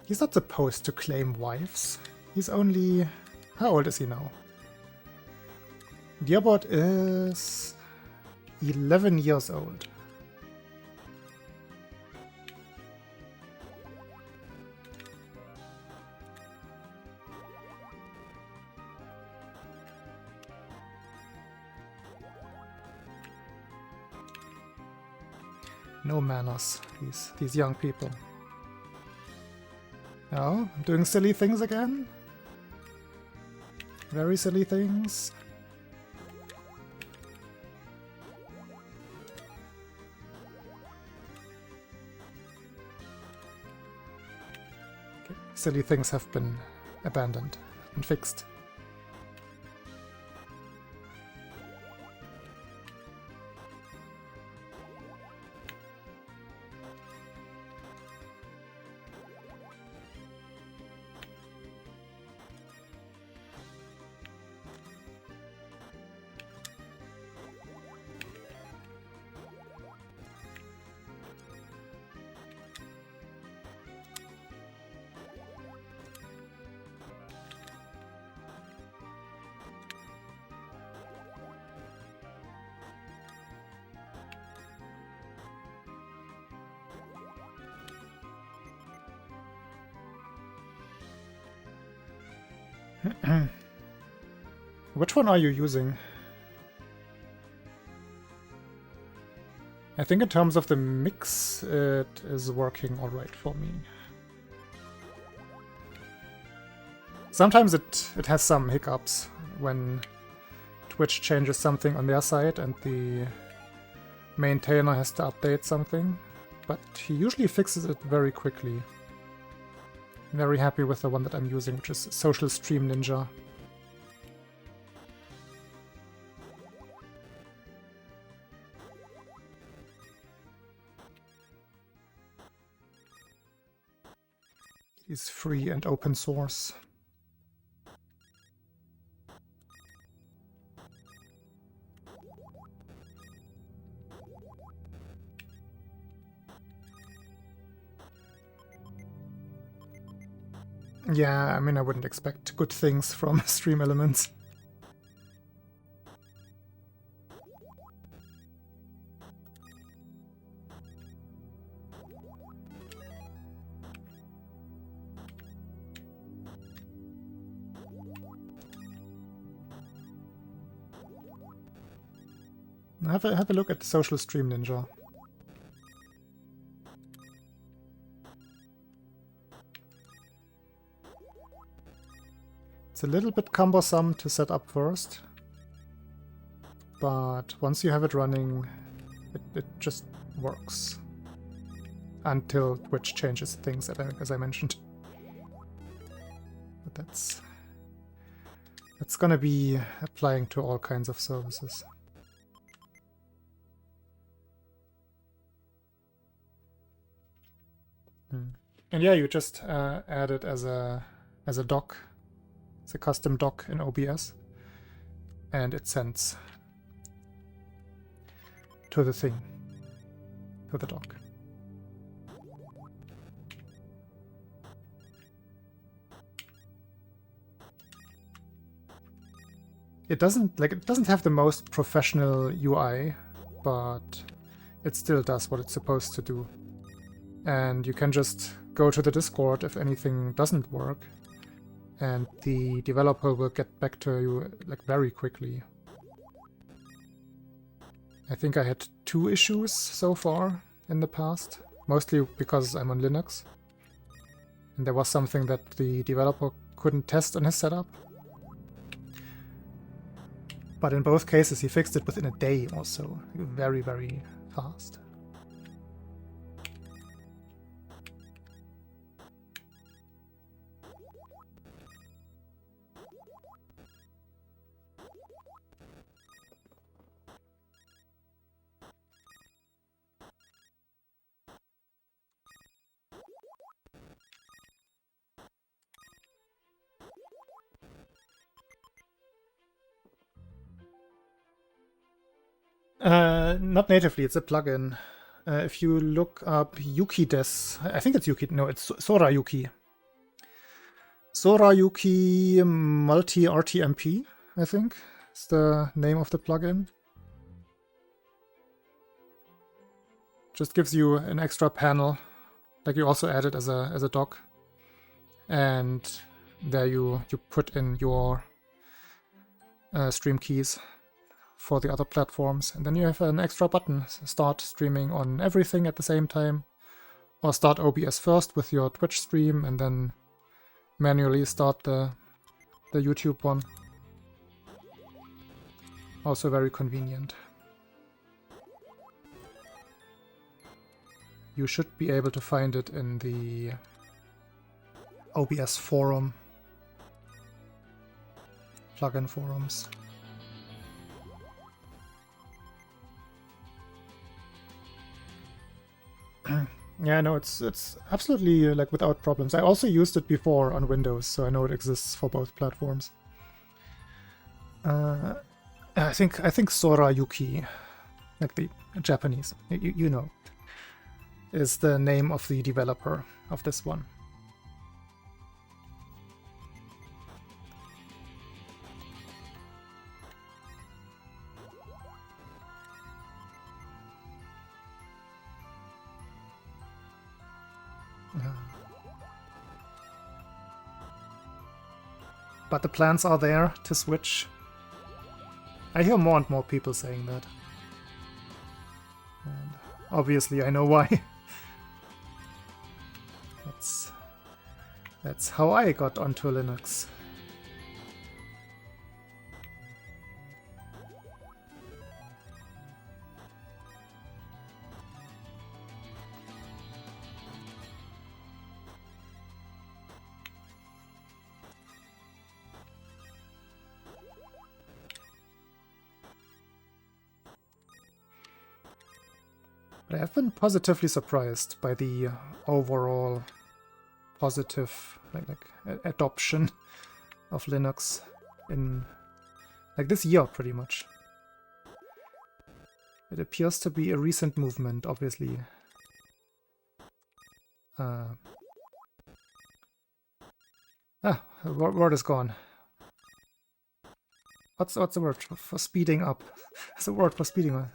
He's not supposed to claim wives. He's only... How old is he now? Dearbot is 11 years old. No manners, these young people. Oh, I'm doing silly things again? Very silly things. Okay. Silly things have been abandoned and fixed. Which one are you using? I think in terms of the mix, it is working alright for me. Sometimes it has some hiccups when Twitch changes something on their side and the maintainer has to update something, but he usually fixes it very quickly. Very happy with the one that I'm using, which is Social Stream Ninja. It's free and open source. Yeah, I mean, I wouldn't expect good things from Stream Elements. Have a look at Social Stream Ninja. It's a little bit cumbersome to set up first, but once you have it running, it just works. Until Twitch changes things, as I mentioned. But that's gonna be applying to all kinds of services. And yeah, you just add it as a doc. It's a custom doc in OBS, and it sends to the thing, to the doc. It doesn't have the most professional UI, but it still does what it's supposed to do. And you can just go to the Discord if anything doesn't work, and the developer will get back to you like very quickly. I think I had 2 issues so far in the past, mostly because I'm on Linux. And there was something that the developer couldn't test on his setup. But in both cases he fixed it within a day or so. Very, very fast. Not natively, it's a plugin. If you look up Yuki-des, I think it's Yuki, no, it's Sora-Yuki. Sora-Yuki Multi-RTMP, I think, is the name of the plugin. Just gives you an extra panel, like you also add it as a dock. And there you put in your stream keys for the other platforms, and then you have an extra button, start streaming on everything at the same time, or start OBS first with your Twitch stream and then manually start the YouTube one. Also very convenient. You should be able to find it in the OBS forum, plugin forums. Yeah, no, it's absolutely like without problems. I also used it before on Windows, so I know it exists for both platforms. I think Sora-Yuki, like the Japanese, you know, is the name of the developer of this one. But the plans are there to switch. I hear more and more people saying that. And obviously I know why. That's how I got onto Linux. But I've been positively surprised by the overall positive adoption of Linux in like this year, pretty much. It appears to be a recent movement, obviously. Word is gone. What's the word for speeding up? There's a word for speeding up.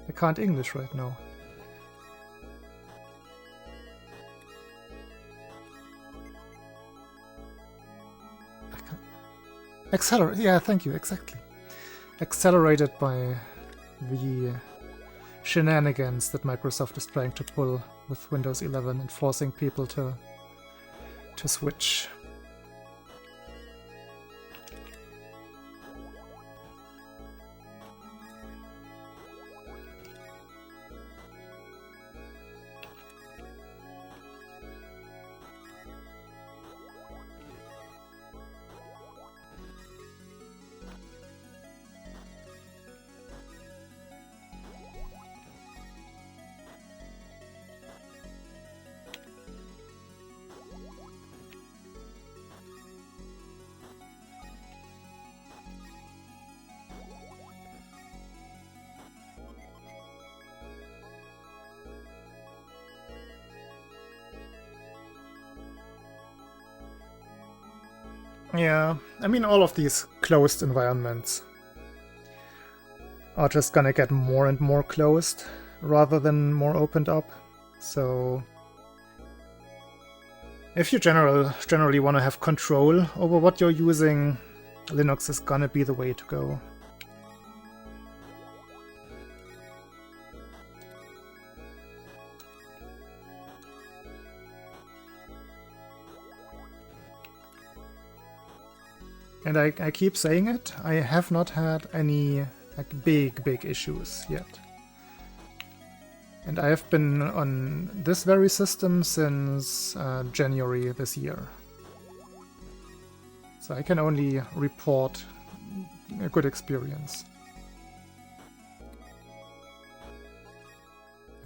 I can't English right now. Accelerate. Yeah, thank you. Exactly. Accelerated by the shenanigans that Microsoft is trying to pull with Windows 11 and forcing people to switch. Yeah, I mean all of these closed environments are just gonna get more and more closed rather than more opened up. So if you generally want to have control over what you're using, Linux is gonna be the way to go. And I keep saying it, I have not had any like big issues yet. And I have been on this very system since January this year. So I can only report a good experience.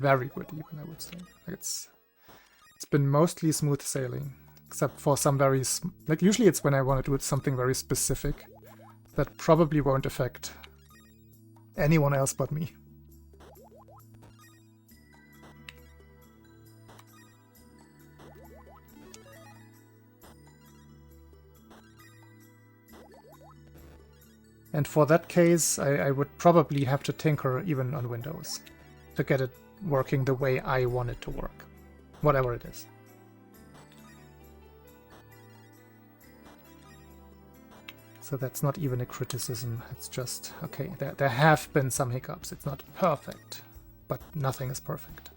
Very good even, I would say. It's been mostly smooth sailing, except for some very... like usually it's when I want to do something very specific that probably won't affect anyone else but me. And for that case, I would probably have to tinker even on Windows to get it working the way I want it to work, whatever it is. So that's not even a criticism, it's just, okay, there have been some hiccups. It's not perfect, but nothing is perfect.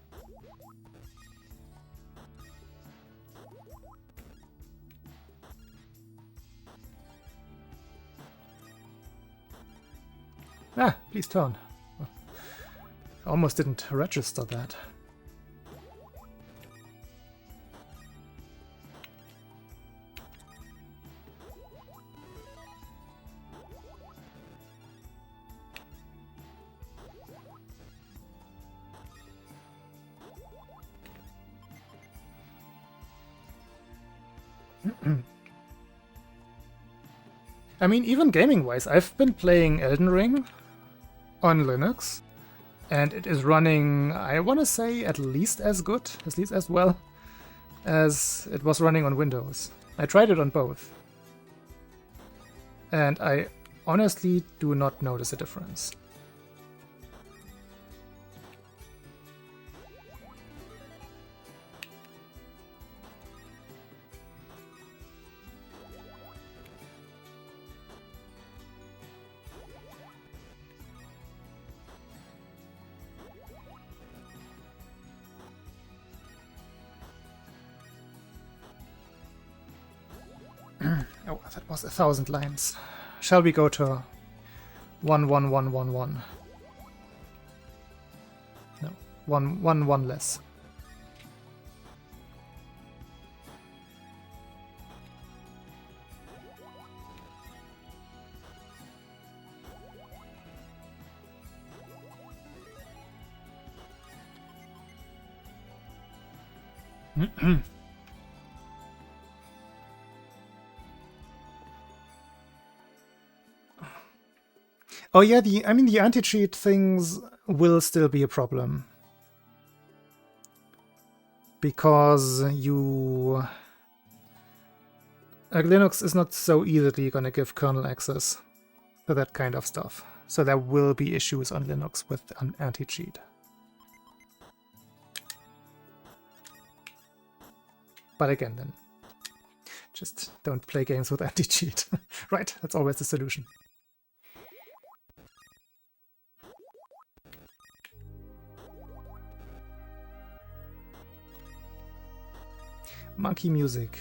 Ah, please turn. I almost didn't register that. I mean, even gaming-wise, I've been playing Elden Ring on Linux, and it is running, I want to say, at least as good, at least as well as it was running on Windows. I tried it on both, and I honestly do not notice a difference. Oh, that was 1,000 lines. Shall we go to 11111? No, 111 less. Oh yeah, the anti-cheat things will still be a problem. Because Linux is not so easily gonna give kernel access to that kind of stuff. So there will be issues on Linux with anti-cheat. But again, then, just don't play games with anti-cheat. Right, that's always the solution. Monkey music.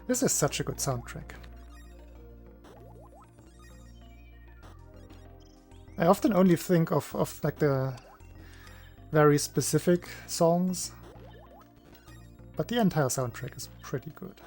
This is such a good soundtrack. I often only think of like the very specific songs, but the entire soundtrack is pretty good.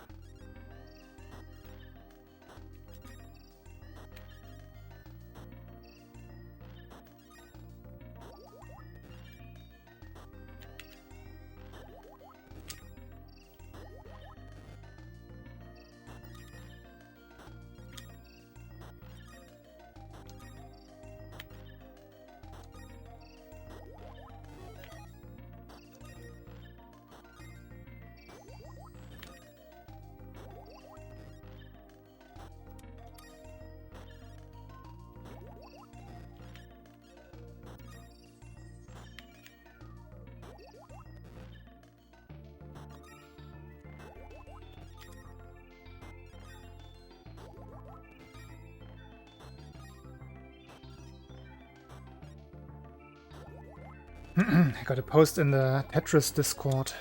I got a post in the Tetris Discord,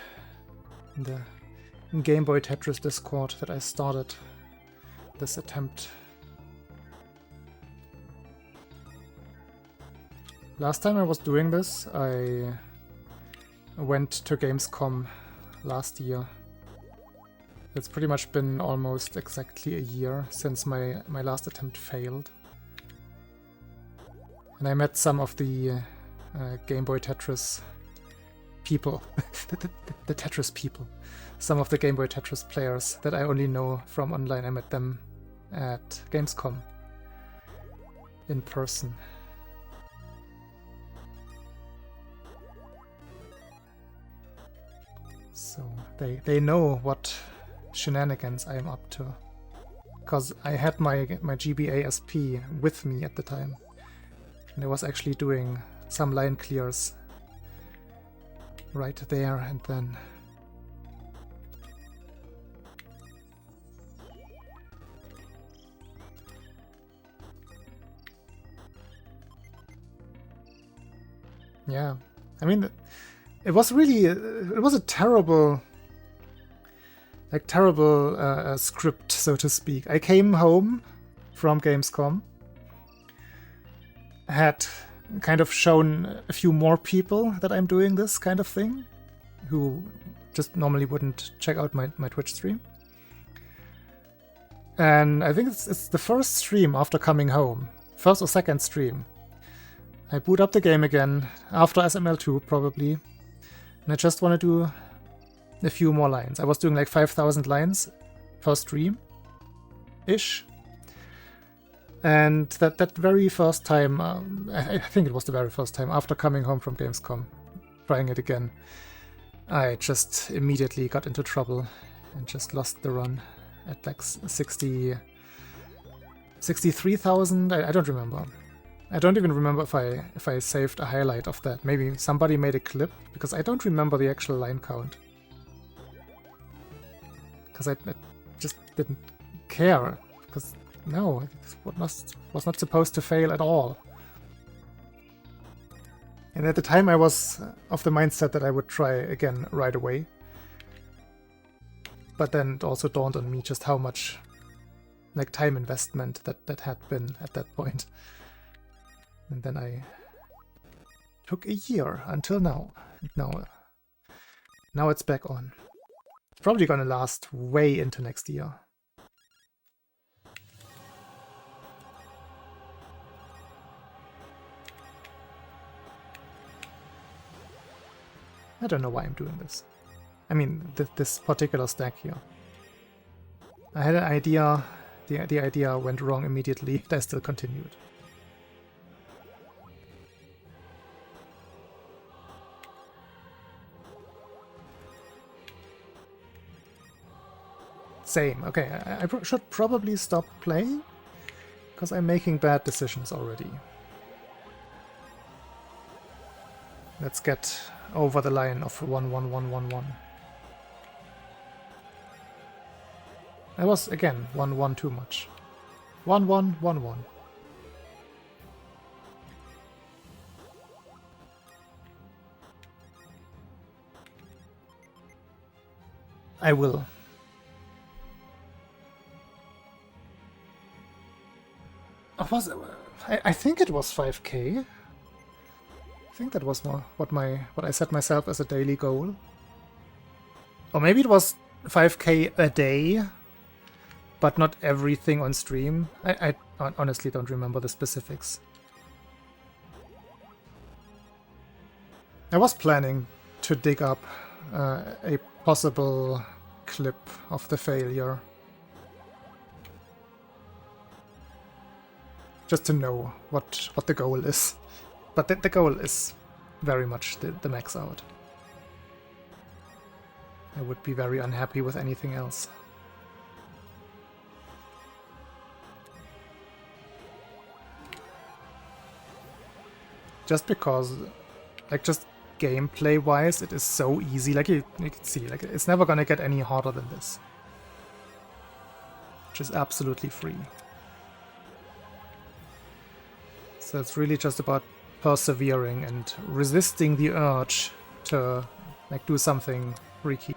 in the Game Boy Tetris Discord, that I started this attempt. Last time I was doing this, I went to Gamescom last year. It's pretty much been almost exactly a year since my last attempt failed. And I met some of the Game Boy Tetris people, the Tetris people. Some of the Game Boy Tetris players that I only know from online. I met them at Gamescom in person. So they know what shenanigans I am up to. Because I had my GBA SP with me at the time. And I was actually doing some line clears right there and then. Yeah, I mean, it was really, it was a terrible, script, so to speak. I came home from Gamescom, had kind of shown a few more people that I'm doing this kind of thing, who just normally wouldn't check out my Twitch stream. And I think it's the first stream after coming home, first or second stream. I boot up the game again, after SML2 probably, and I just want to do a few more lines. I was doing like 5,000 lines per stream-ish. And that very first time, I think it was the very first time, after coming home from Gamescom, trying it again, I just immediately got into trouble and just lost the run at like 63,000, I don't remember. I don't even remember if I saved a highlight of that. Maybe somebody made a clip, because I don't remember the actual line count. Because I just didn't care, because no, it was not supposed to fail at all. And at the time I was of the mindset that I would try again right away. But then it also dawned on me just how much like time investment that had been at that point. And then I took a year until now. Now it's back on. It's probably gonna last way into next year. I don't know why I'm doing this. I mean, this particular stack here. I had an idea, the idea went wrong immediately, but I still continued. Same. Okay, I should probably stop playing, because I'm making bad decisions already. Let's get over the line of 1-1-1-1-1. That was, again, 1-1 too much. 1-1-1-1. I will. I think it was 5k. I think that was what I set myself as a daily goal. Or maybe it was 5k a day, but not everything on stream. I honestly don't remember the specifics. I was planning to dig up a possible clip of the failure. Just to know what the goal is. But the goal is very much the max out. I would be very unhappy with anything else. Just because, like, just gameplay-wise, it is so easy. Like, you can see, like, it's never gonna get any harder than this. Which is absolutely free. So it's really just about persevering and resisting the urge to like do something freaky.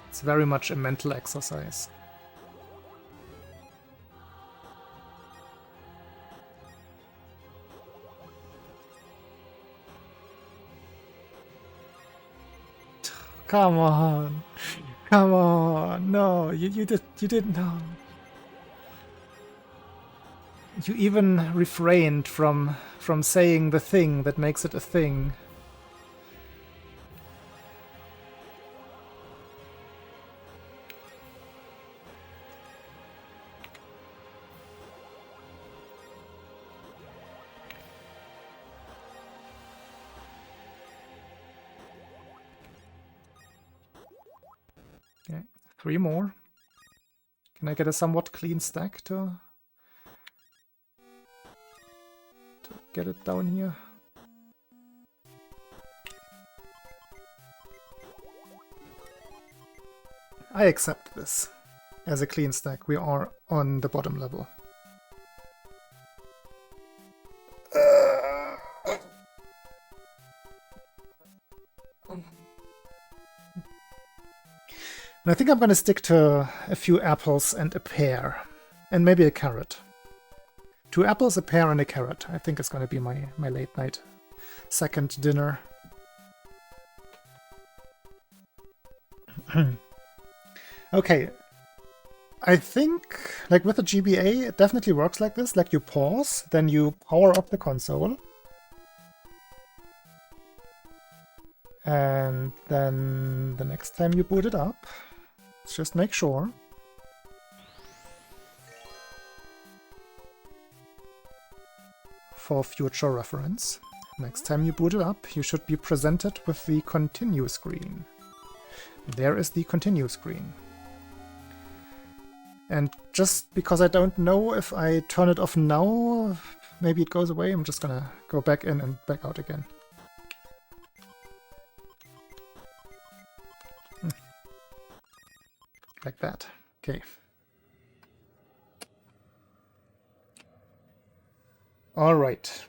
It's very much a mental exercise. Come on. Come on. No, you didn't know. You even refrained from saying the thing that makes it a thing. Okay, 3 more. Can I get a somewhat clean stack to get it down here? I accept this as a clean stack. We are on the bottom level. And I think I'm going to stick to a few apples and a pear. And maybe a carrot. 2 apples, a pear, and a carrot. I think it's going to be my late night second dinner. Okay. I think, like with the GBA, it definitely works like this. Like you pause, then you power up the console. And then the next time you boot it up, just make sure. For future reference, next time you boot it up, you should be presented with the continue screen. There is the continue screen. And just because I don't know if I turn it off now, maybe it goes away, I'm just gonna go back in and back out again. Like that. Okay. All right.